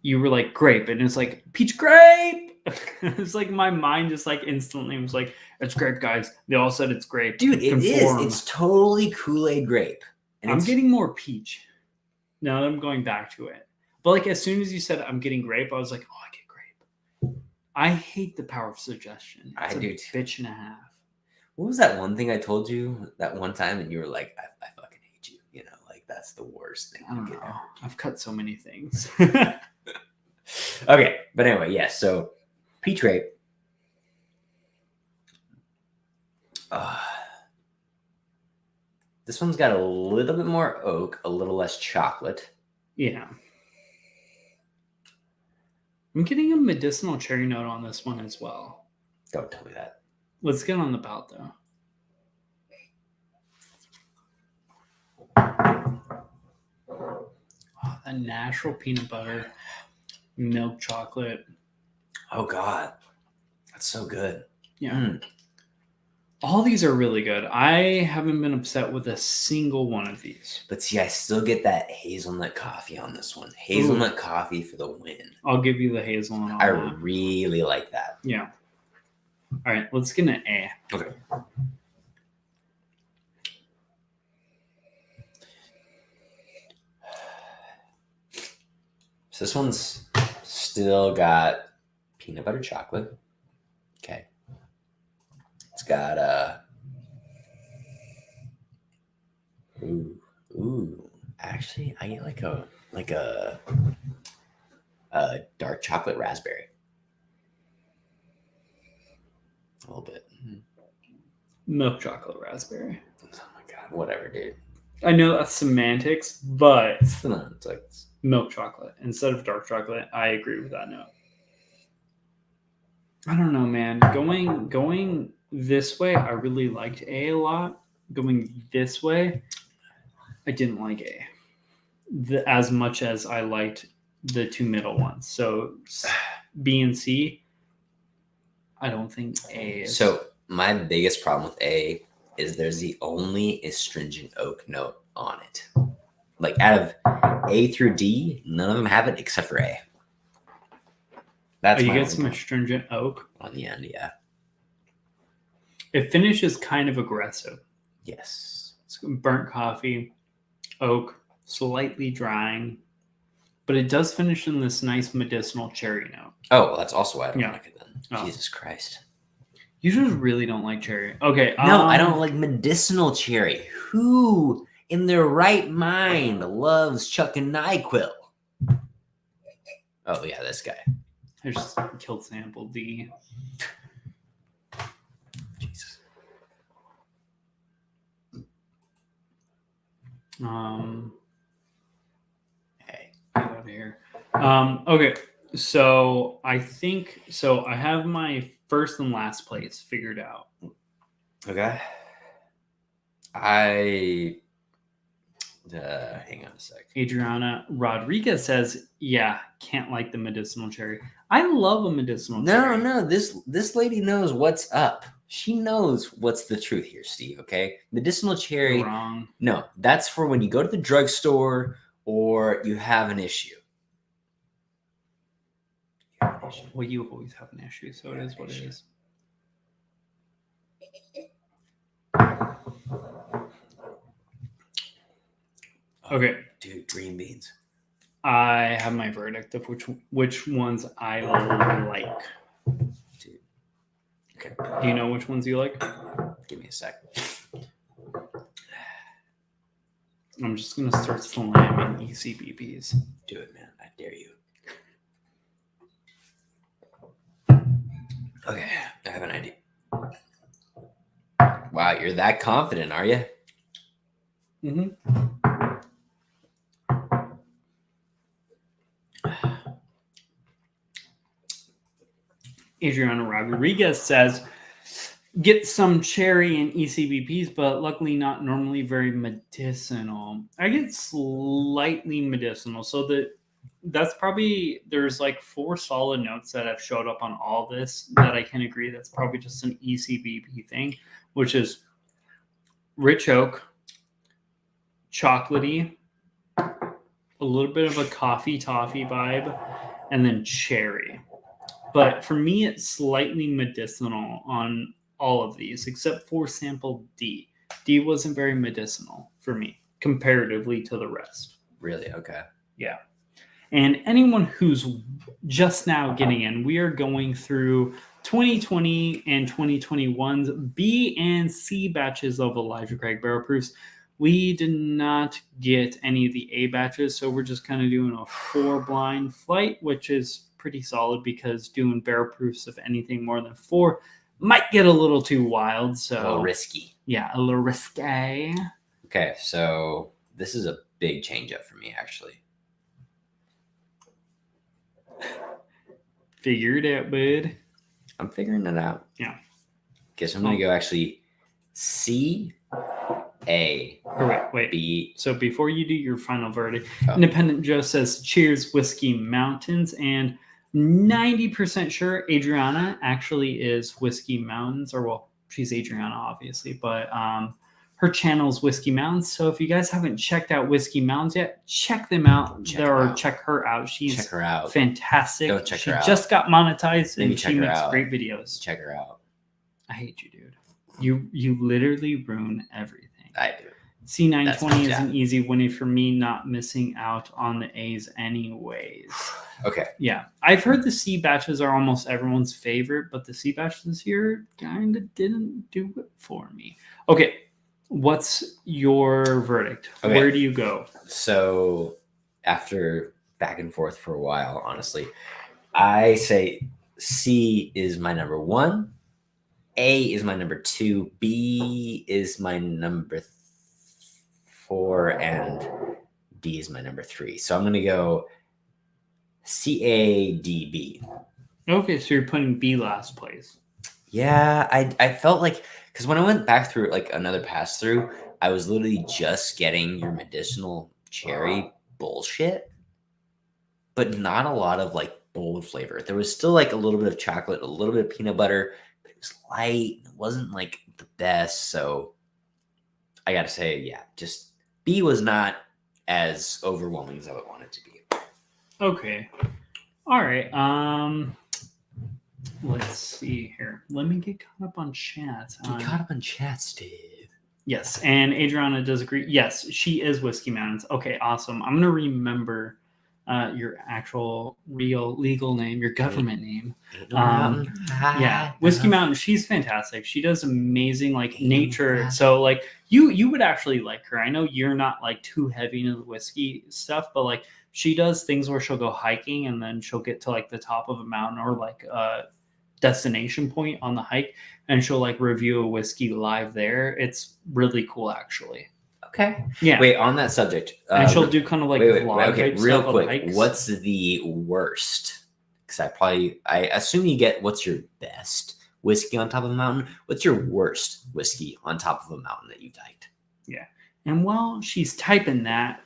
you were like grape, and it's like peach grape. It's like my mind just like instantly was like, "It's grape, guys." They all said it's grape. Dude, it is. Conform. It's totally Kool-Aid grape. And I'm it's getting more peach. Now that I'm going back to it, but like as soon as you said I'm getting grape, I was like, "Oh, I get grape." I hate the power of suggestion. It's I a do too. bitch and a half. What was that one thing I told you that one time, and you were like, "I fucking hate you." You know, like that's the worst thing. I don't you could know. ever I've cut so many things. Okay, but anyway, yes. So peach grape. This one's got a little bit more oak, a little less chocolate. Yeah. I'm getting a medicinal cherry note on this one as well. Don't tell me that. Let's get on the palate though. Oh, that natural peanut butter, milk chocolate. Oh God, that's so good. Yeah. All these are really good. I haven't been upset with a single one of these. But see, I still get that hazelnut coffee on this one. Hazelnut coffee for the win. I'll give you the hazelnut on I that. really like that. Yeah. All right, let's get an A. Okay. So this one's still got peanut butter chocolate. Okay. It's got ooh. Actually, I get like a dark chocolate raspberry. A little bit. Milk chocolate raspberry. Oh my God, whatever, dude. I know that's semantics, but It's like milk chocolate instead of dark chocolate. I agree with that note. I don't know, man. Going this way, I really liked A a lot. Going this way, I didn't like A as much as I liked the two middle ones. So B and C, I don't think A is. So my biggest problem with A is there's the only astringent oak note on it. Like out of A through D, none of them have it except for A. That's you my get only some problem. astringent oak On the end, yeah. It finishes kind of aggressive. Yes. It's burnt coffee, oak, slightly drying, but it does finish in this nice medicinal cherry note. Oh, well, that's also why I don't Yeah. like it then. Oh. Jesus Christ. You just really don't like cherry. Okay. No, I don't like medicinal cherry. Who in their right mind loves chucking NyQuil? Oh, yeah, this guy. I just killed sample D. Jesus. Hey, get out of here. Okay, so I think so. I have my first and last place figured out. Okay. Hang on a sec. Adriana Rodriguez says, "Yeah, can't like the medicinal cherry. I love a medicinal cherry." No. This lady knows what's up. She knows what's the truth here, Steve. Okay, medicinal cherry. You're wrong. No, that's for when you go to the drugstore or you have an issue. Well, you always have an issue, so it is what it is. Okay. Dude, green beans. I have my verdict of which ones I like. Dude. Okay. Do you know which ones you like? Give me a sec. I'm just gonna start slamming ECBPs. Do it, man. I dare you. Okay, I have an idea. Wow, you're that confident, are you? Mm-hmm. Adriana Rodriguez says, get some cherry and ECBPs, but luckily not normally very medicinal. I get slightly medicinal. So that's probably, there's like 4 solid notes that have showed up on all this that I can agree that's probably just an ECBP thing, which is rich oak, chocolatey, a little bit of a coffee toffee vibe, and then cherry. But for me, it's slightly medicinal on all of these, except for sample D. D wasn't very medicinal for me comparatively to the rest. Really? Okay. Yeah. And anyone who's just now getting in, we are going through 2020 and 2021's B and C batches of Elijah Craig barrel proofs. We did not get any of the A batches, so we're just kind of doing a 4 blind flight, which is pretty solid because doing barrel proofs of anything more than 4 might get a little too wild. So A little risky. Yeah, a little risque. Okay, so this is a big change up for me, actually. Figure it out, bud. I'm figuring it out. Yeah. Guess I'm going to go actually C, A, Wait. B. So before you do your final verdict, Independent Joe says, cheers, Whiskey Mountains. And 90% sure Adriana actually is Whiskey Mountains. Or, well, she's Adriana, obviously. But her channel is Whiskey Mountains. So if you guys haven't checked out Whiskey Mountains yet, check them out. Check her out. She's fantastic. Go check her out. She just got monetized Maybe and she makes great videos. Check her out. I hate you, dude. You literally ruin everything. I do. C920 is an easy winning for me, not missing out on the A's anyways. Okay. Yeah. I've heard the C batches are almost everyone's favorite, but the C batches this year kind of didn't do it for me. Okay. What's your verdict? Okay. Where do you go? So after back and forth for a while, honestly, I say C is my number 1. A is my number 2. B is my number 4. And D is my number 3. So I'm going to go CADB. Okay, so you're putting B last place. Yeah, I felt like, because when I went back through like another pass through, I was literally just getting your medicinal cherry bullshit, but not a lot of like bold flavor. There was still like a little bit of chocolate, a little bit of peanut butter, but it was light. It wasn't like the best. So I got to say, yeah, just B was not as overwhelming as I would want it to be. Okay. All right. Let's see here. Let me get caught up on chat. Steve. Yes, and Adriana does agree. Yes, she is Whiskey Mountains. Okay, awesome. I'm gonna remember your actual real legal name, your government name. Yeah, Whiskey Mountain. She's fantastic. She does amazing like nature. So like you would actually like her. I know you're not like too heavy into the whiskey stuff, but like she does things where she'll go hiking and then she'll get to like the top of a mountain or like destination point on the hike, and she'll like review a whiskey live there. It's really cool, actually. Okay. Yeah. Wait, on that subject, and she'll do kind of like vlog okay, type real stuff quick. on hikes. What's the worst? Because I assume you get what's your best whiskey on top of a mountain. What's your worst whiskey on top of a mountain that you've hiked? Yeah. And while she's typing that,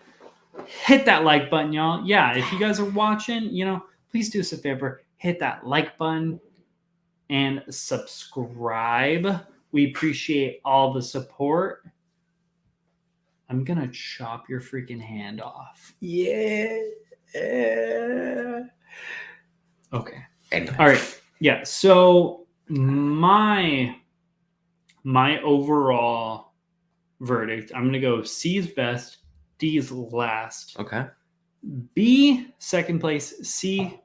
hit that like button, y'all. Yeah. If you guys are watching, please do us a favor, hit that like button and subscribe. We appreciate all the support. I'm going to chop your freaking hand off. Yeah. Okay. Anyway. All right. Yeah. So my overall verdict, I'm going to go C is best, D is last. Okay. B, second place, C,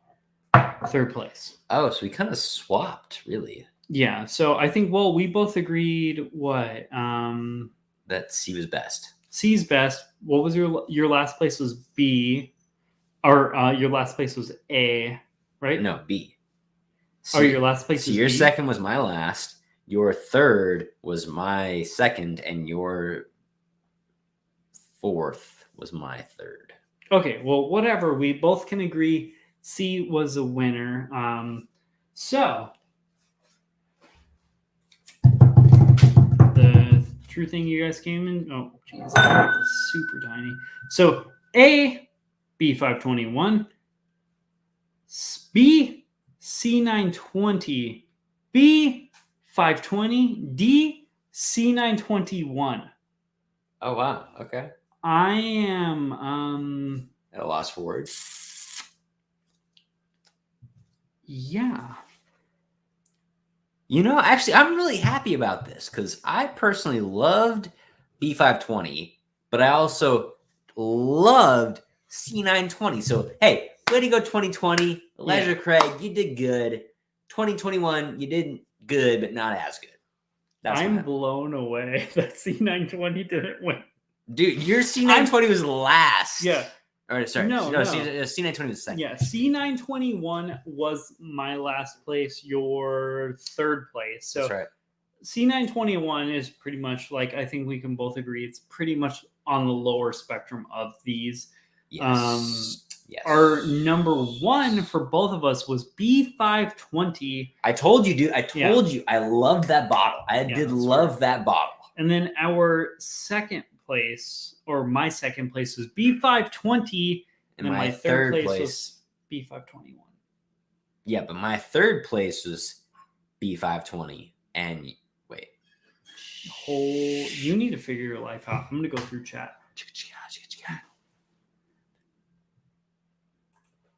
third place. Oh, so we kind of swapped, really. Yeah. So I think, well, we both agreed what? That C was best. C's best. What was your last place was B, or your last place was A, right? No, B. C. Oh, your last place was your B? Second was my last. Your third was my second, and your fourth was my third. Okay, well, whatever. We both can agree C was a winner. So the true thing you guys came in. Oh, jeez, it's super tiny. So A, B520 won. B C920, B520, D C921. Oh wow. Okay. I am At a loss for words. yeah. You know, actually, I'm really happy about this because I personally loved B520, but I also loved C920. So, hey, way to go 2020. Elijah Craig, you did good. 2021, you did good, but not as good. I'm blown away that C920 didn't win. Dude, your C920 was last. Yeah. Or sorry, No. C920 was second. Yeah, C921 was my last place, your third place. So That's right. C921 is pretty much like, I think we can both agree, it's pretty much on the lower spectrum of these. Yes. Yes. Our number one for both of us was B520. I told you, dude. I told you. I loved that bottle. I did love that bottle. And then our second place, or my second place, was B520. And then my third place was B521. Yeah, but my third place was B520. And wait. You need to figure your life out. I'm going to go through chat.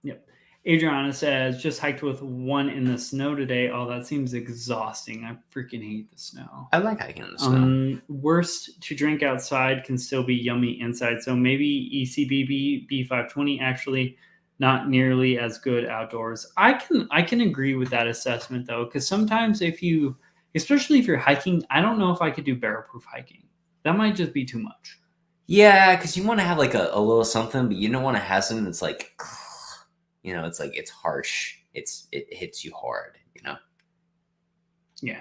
Yep. Adriana says, just hiked with one in the snow today. Oh, that seems exhausting. I freaking hate the snow. I like hiking in the snow. Worst to drink outside can still be yummy inside. So maybe ECBP B520 actually not nearly as good outdoors. I can agree with that assessment though, because sometimes especially if you're hiking, I don't know if I could do barrel proof hiking. That might just be too much. Yeah, because you want to have like a little something, but you don't want to have something that's like, you know, it's like, it's harsh. It hits you hard, you know? Yeah.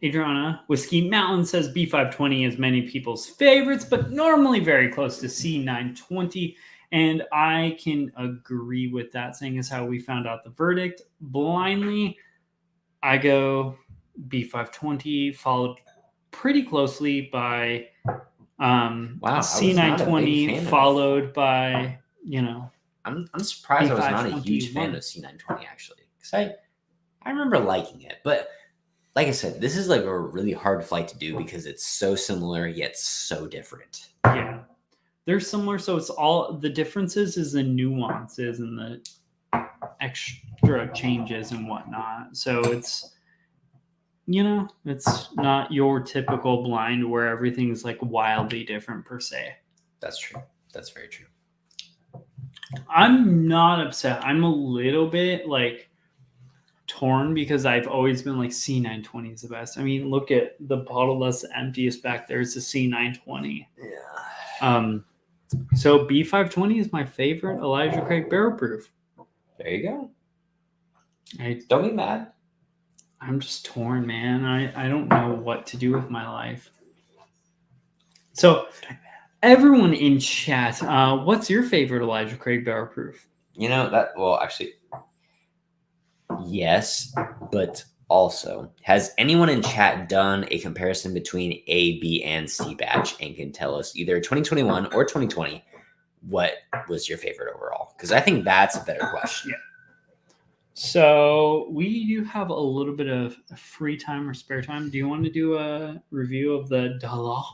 Adriana, Whiskey Mountain says B520 is many people's favorites, but normally very close to C920. And I can agree with that, saying as how we found out the verdict. Blindly, I go B520, followed pretty closely by C920, followed by, you know. I'm surprised I was not a huge fan of C920 actually, because I remember liking it, but like I said, this is like a really hard flight to do because it's so similar yet so different. Yeah, they're similar, so it's all the differences is the nuances and the extra changes and whatnot. So it's, you know, it's not your typical blind where everything's like wildly different per se. That's true. That's very true. I'm not upset. I'm a little bit like torn because I've always been like C920 is the best. I mean, look at the bottle that's the emptiest back there. It's a C920. Yeah. So B520 is my favorite Elijah Craig barrel proof. There you go. Don't be mad. I'm just torn, man. I don't know what to do with my life. So everyone in chat, what's your favorite Elijah Craig barrel proof? You know that, well, actually, yes, but also, has anyone in chat done a comparison between A, B, and C batch and can tell us either 2021 or 2020 what was your favorite overall? Because I think that's a better question. Yeah. So we do have a little bit of free time or spare time. Do you want to do a review of the Dala?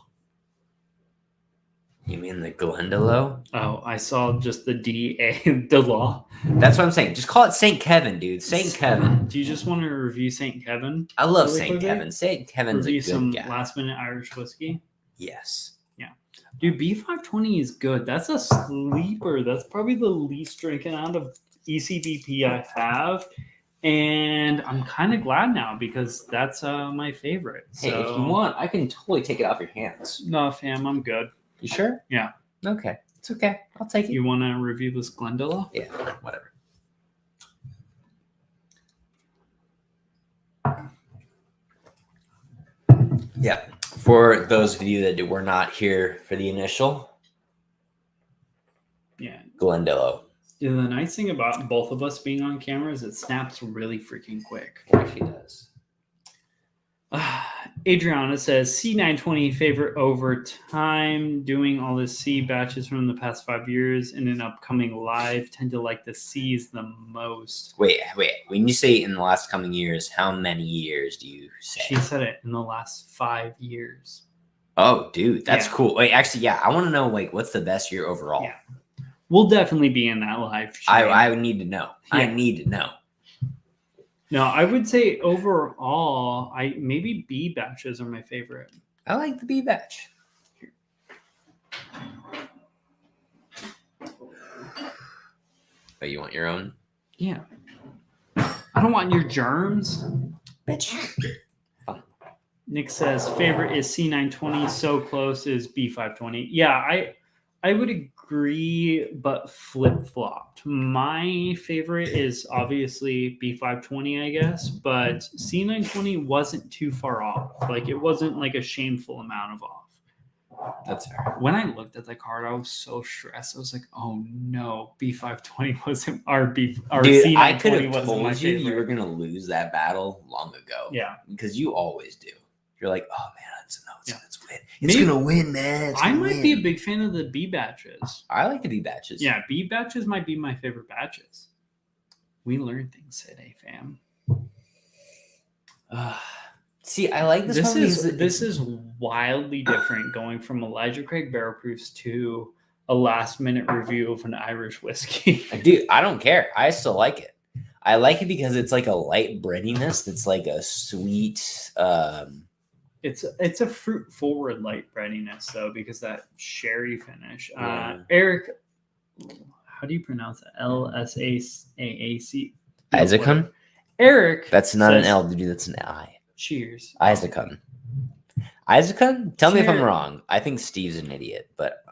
You mean the Glendalough? Oh, I saw just the D-A, Dala. That's what I'm saying. Just call it St. Kevin, dude. St. Kevin. Do you just want to review St. Kevin? I love St. Kevin. St. Kevin's review a good some guy. last-minute Irish whiskey? Yes. Yeah. Dude, B520 is good. That's a sleeper. That's probably the least drinking out of ECBP I have. And I'm kind of glad now because that's my favorite. Hey, so, if you want, I can totally take it off your hands. No, fam, I'm good. You sure? Yeah. Okay. It's okay. I'll take it. You want to review this Glendalough? Yeah, whatever. Yeah. For those of you that were not here for the initial, yeah, Glendalough. Yeah, the nice thing about both of us being on camera is it snaps really freaking quick. It actually does. Adriana says C920 favorite over time. Doing all the C batches from the past 5 years in an upcoming live. Tend to like the C's the most. Wait. When you say in the last coming years, how many years do you say? She said it in the last 5 years. Oh, dude, that's Yeah. cool. Wait, actually, yeah, I want to know like what's the best year overall. Yeah. We'll definitely be in that live stream. I would need to know. Yeah. I need to know. No, I would say overall, maybe B batches are my favorite. I like the B batch. But you want your own? Yeah. I don't want your germs. Bitch. Nick says favorite is C920. So close is B520. Yeah, I would agree, but flip flopped. My favorite is obviously B520, I guess, but C920 wasn't too far off. Like it wasn't like a shameful amount of off. That's fair. When I looked at the card, I was so stressed. I was like, "Oh no, B520 wasn't our Dude, C920 I could have wasn't my told you favorite." you were gonna lose that battle long ago. Yeah, because you always do. You're like, oh man, it's Yeah. win. It's Maybe- gonna win, man. It's I gonna might be a win." big fan of the B batches. I like the B batches. Yeah, B batches might be my favorite batches. We learned things today, fam. See, I like this one. This is wildly different going from Elijah Craig barrel proofs to a last minute review of an Irish whiskey. Dude, I don't care. I still like it. I like it because it's like a light breadiness that's like a sweet. It's a fruit forward light breadiness though, because that sherry finish. Yeah. Eric, how do you pronounce it? LSAAC. Isaacon? Eric. That's not an says, L, dude. That's an I. Cheers. Isaacon. Isaacon? Tell me if I'm Cheers. wrong. I think Steve's an idiot, but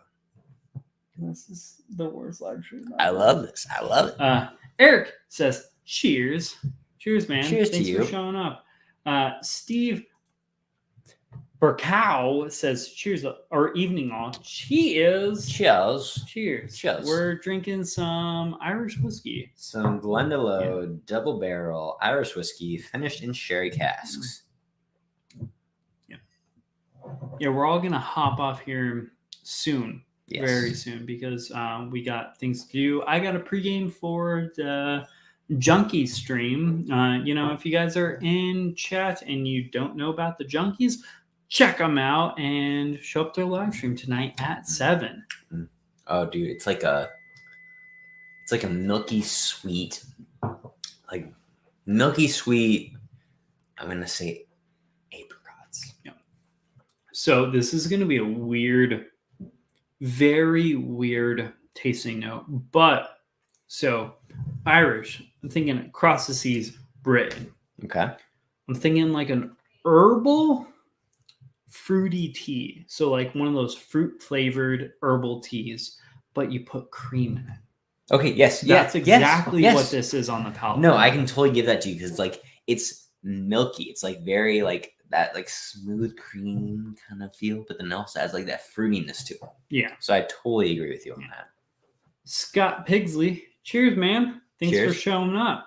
This is the worst live stream. I love this. I love it. Eric says, cheers. Cheers, man. Cheers to Thanks you. for showing up. Steve Burkow says, cheers, or evening all. Cheers. Cheers. Cheers. Cheers. We're drinking some Irish whiskey. Some Glendalough double barrel Irish whiskey finished in sherry casks. Yeah, we're all going to hop off here soon. Yes. Very soon, because we got things to do. I got a pregame for the Junkie stream. If you guys are in chat and you don't know about the Junkies, check them out and show up to a live stream tonight at 7. Oh, dude, it's like a milky sweet, I'm gonna say apricots. Yeah. So this is gonna be a weird, very weird tasting note, but so Irish. I'm thinking across the seas, Britain. Okay. I'm thinking like an herbal fruity tea. So like one of those fruit flavored herbal teas, but you put cream in it. Okay. Yes. That's exactly yes. what this is on the palate. No, I can totally give that to you because like it's milky. It's like very like that like smooth cream kind of feel, but then it also has like that fruitiness to it. Yeah. So I totally agree with you on that. Scott Pigsley, cheers, man. Thanks Cheers. for showing up.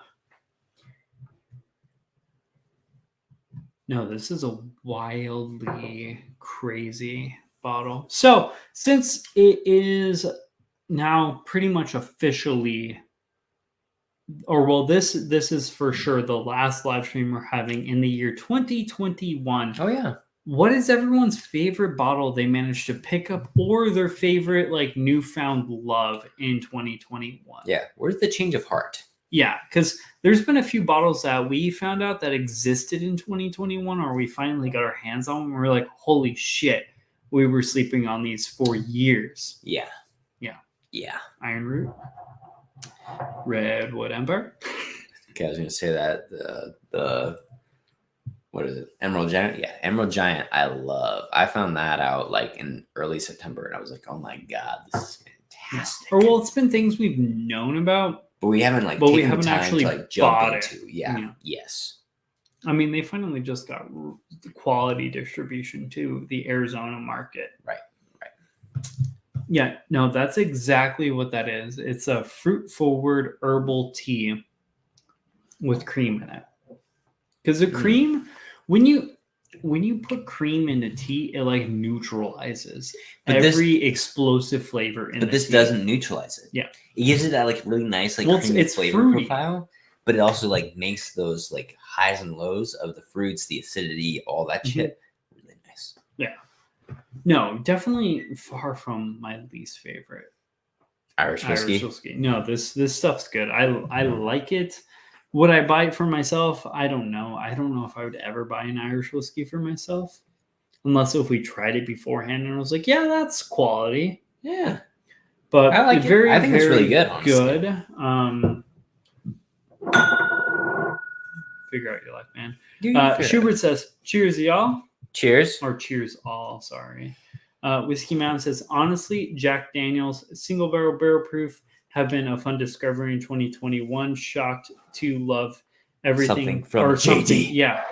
No, this is a wildly crazy bottle. So since it is now pretty much officially, this is for sure the last live stream we're having in the year 2021. Oh yeah. What is everyone's favorite bottle they managed to pick up, or their favorite like newfound love in 2021? Yeah. Where's the change of heart? Yeah, because there's been a few bottles that we found out that existed in 2021, or we finally got our hands on, and we're like, holy shit, we were sleeping on these for years. Yeah. Yeah. Yeah. Iron Root, Redwood Empire. Okay, I was gonna say that the what is it? Emerald Giant? Yeah, Emerald Giant. I found that out like in early September, and I was like, oh my god, this is fantastic. Or well, it's been things we've known about, but we haven't like but we taken haven't the time actually to like jump bought into. it. Yeah. Yeah. Yes. I mean, they finally just got the quality distribution to the Arizona market. Right. Yeah, no, that's exactly what that is. It's a fruit-forward herbal tea with cream in it. Because the cream, when you when you put cream into tea, it like neutralizes But every explosive flavor in But the this tea. doesn't neutralize it. Yeah. It gives it that like really nice like Well, creamy it's flavor fruity. profile, but it also like makes those like highs and lows of the fruits, the acidity, all that Mhm. shit really nice. No, definitely far from my least favorite Irish whiskey. Irish whiskey. No, this stuff's good. I like it. Would I buy it for myself? I don't know. I don't know if I would ever buy an Irish whiskey for myself, unless if we tried it beforehand and I was like, yeah, that's quality. Yeah. But I like it. very, I think it's really very good, honestly. good. Figure out your life, man. Schubert says, cheers, y'all. Cheers. Or cheers, all. Sorry. Whiskey Mountain says, honestly, Jack Daniels single barrel proof have been a fun discovery in 2021. Shocked to love everything. Something from or JD. something. Yeah.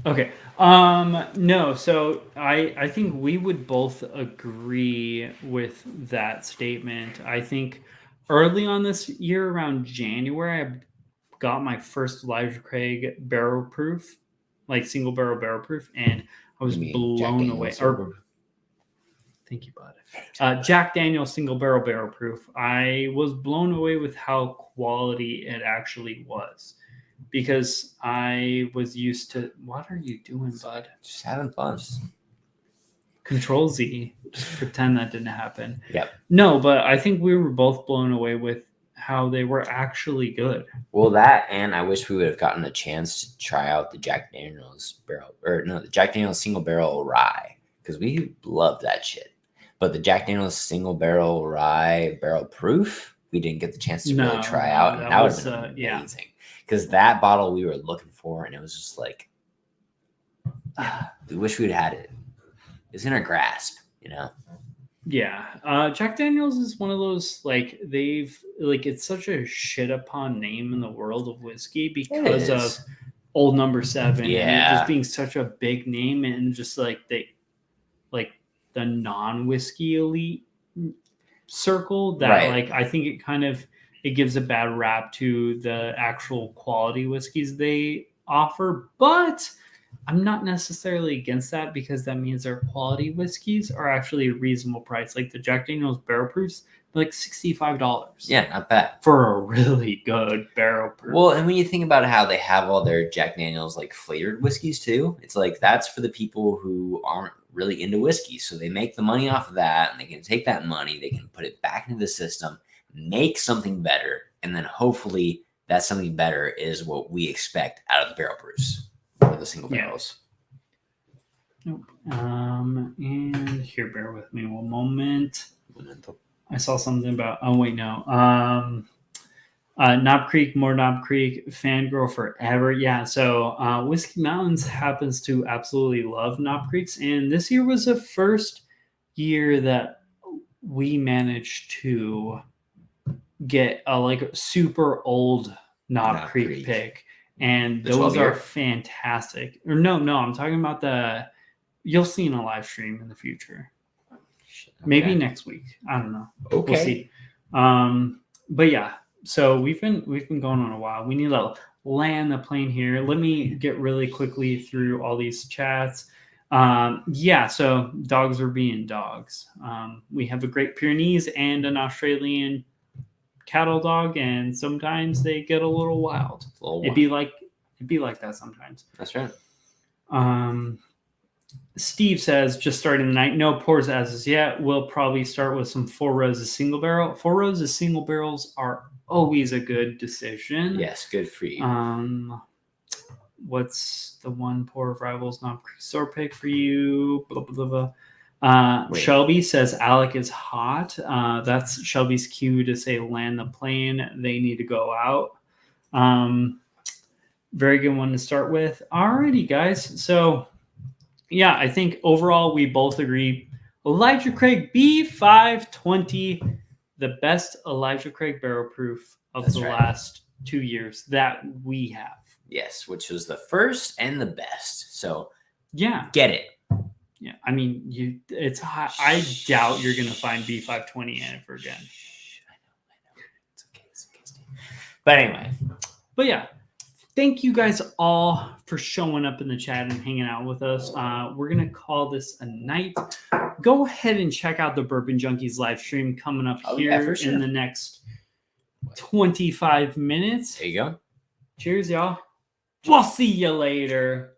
Okay. No, so I think we would both agree with that statement. I think early on this year, around January, I got my first Elijah Craig barrel proof, like single barrel proof, and I was blown away. Thank you, bud. Jack Daniel's single barrel proof. I was blown away with how quality it actually was. Because I was used to. What are you doing, bud? Just having fun. Control Z. Just pretend that didn't happen. Yep. No, but I think we were both blown away with how they were actually good. Well, that and I wish we would have gotten a chance to try out the Jack Daniel's the Jack Daniel's single barrel rye because we love that shit. But the Jack Daniel's single barrel rye barrel proof, we didn't get the chance to really try out, and that would have been amazing. Because that bottle we were looking for, and it was just like, we wish we'd had it. It was in our grasp, you know? Yeah. Jack Daniels is one of those, like, it's such a shit upon name in the world of whiskey because of Old Number 7. Yeah. And it just being such a big name and just like the non-whiskey elite circle that Right. like I think it gives a bad rap to the actual quality whiskeys they offer, but I'm not necessarily against that because that means their quality whiskeys are actually a reasonable price. Like the Jack Daniel's barrel proofs, like $65. Yeah, not bad. For a really good barrel proof. Well, and when you think about how they have all their Jack Daniel's like flavored whiskeys too, it's like that's for the people who aren't really into whiskey. So they make the money off of that and they can take that money, they can put it back into the system, make something better, and then hopefully that something better is what we expect out of the barrel proofs or the single barrels. Nope. And here, bear with me one moment. I saw something about. Oh wait, no. Knob Creek, more Knob Creek, fangirl forever. Yeah. So Whiskey Mountains happens to absolutely love Knob Creeks, and this year was the first year that we managed to get a super old Knob Creek pick, and those are fantastic. Or no, I'm talking about you'll see in a live stream in the future. Maybe next week. I don't know. Okay. We'll see. But yeah, so we've been going on a while. We need to land the plane here. Let me get really quickly through all these chats. Yeah, so dogs are being dogs. We have a Great Pyrenees and an Australian cattle dog, and sometimes they get a little wild. It'd be like that sometimes. That's right. Steve says, just starting the night, no pours as yet. We'll probably start with some Four Roses single barrel. Four Roses single barrels are always a good decision. Yes, good for you. What's the one pour of Rivals Knob Creek store pick for you? Blah, blah, blah, blah. Shelby says Alec is hot. That's Shelby's cue to say land the plane. They need to go out. Very good one to start with. Alrighty, guys. So yeah, I think overall we both agree Elijah Craig B520, the best Elijah Craig barrel proof of the last 2 years that we have. Yes, which was the first and the best. So yeah, get it. Yeah, I mean, it's high. I doubt you're gonna find B520 in it for again. But anyway, But yeah, thank you guys all for showing up in the chat and hanging out with us. We're going to call this a night. Go ahead and check out the Bourbon Junkies live stream coming up here in the next 25 minutes. There you go. Cheers, y'all. We'll see you later.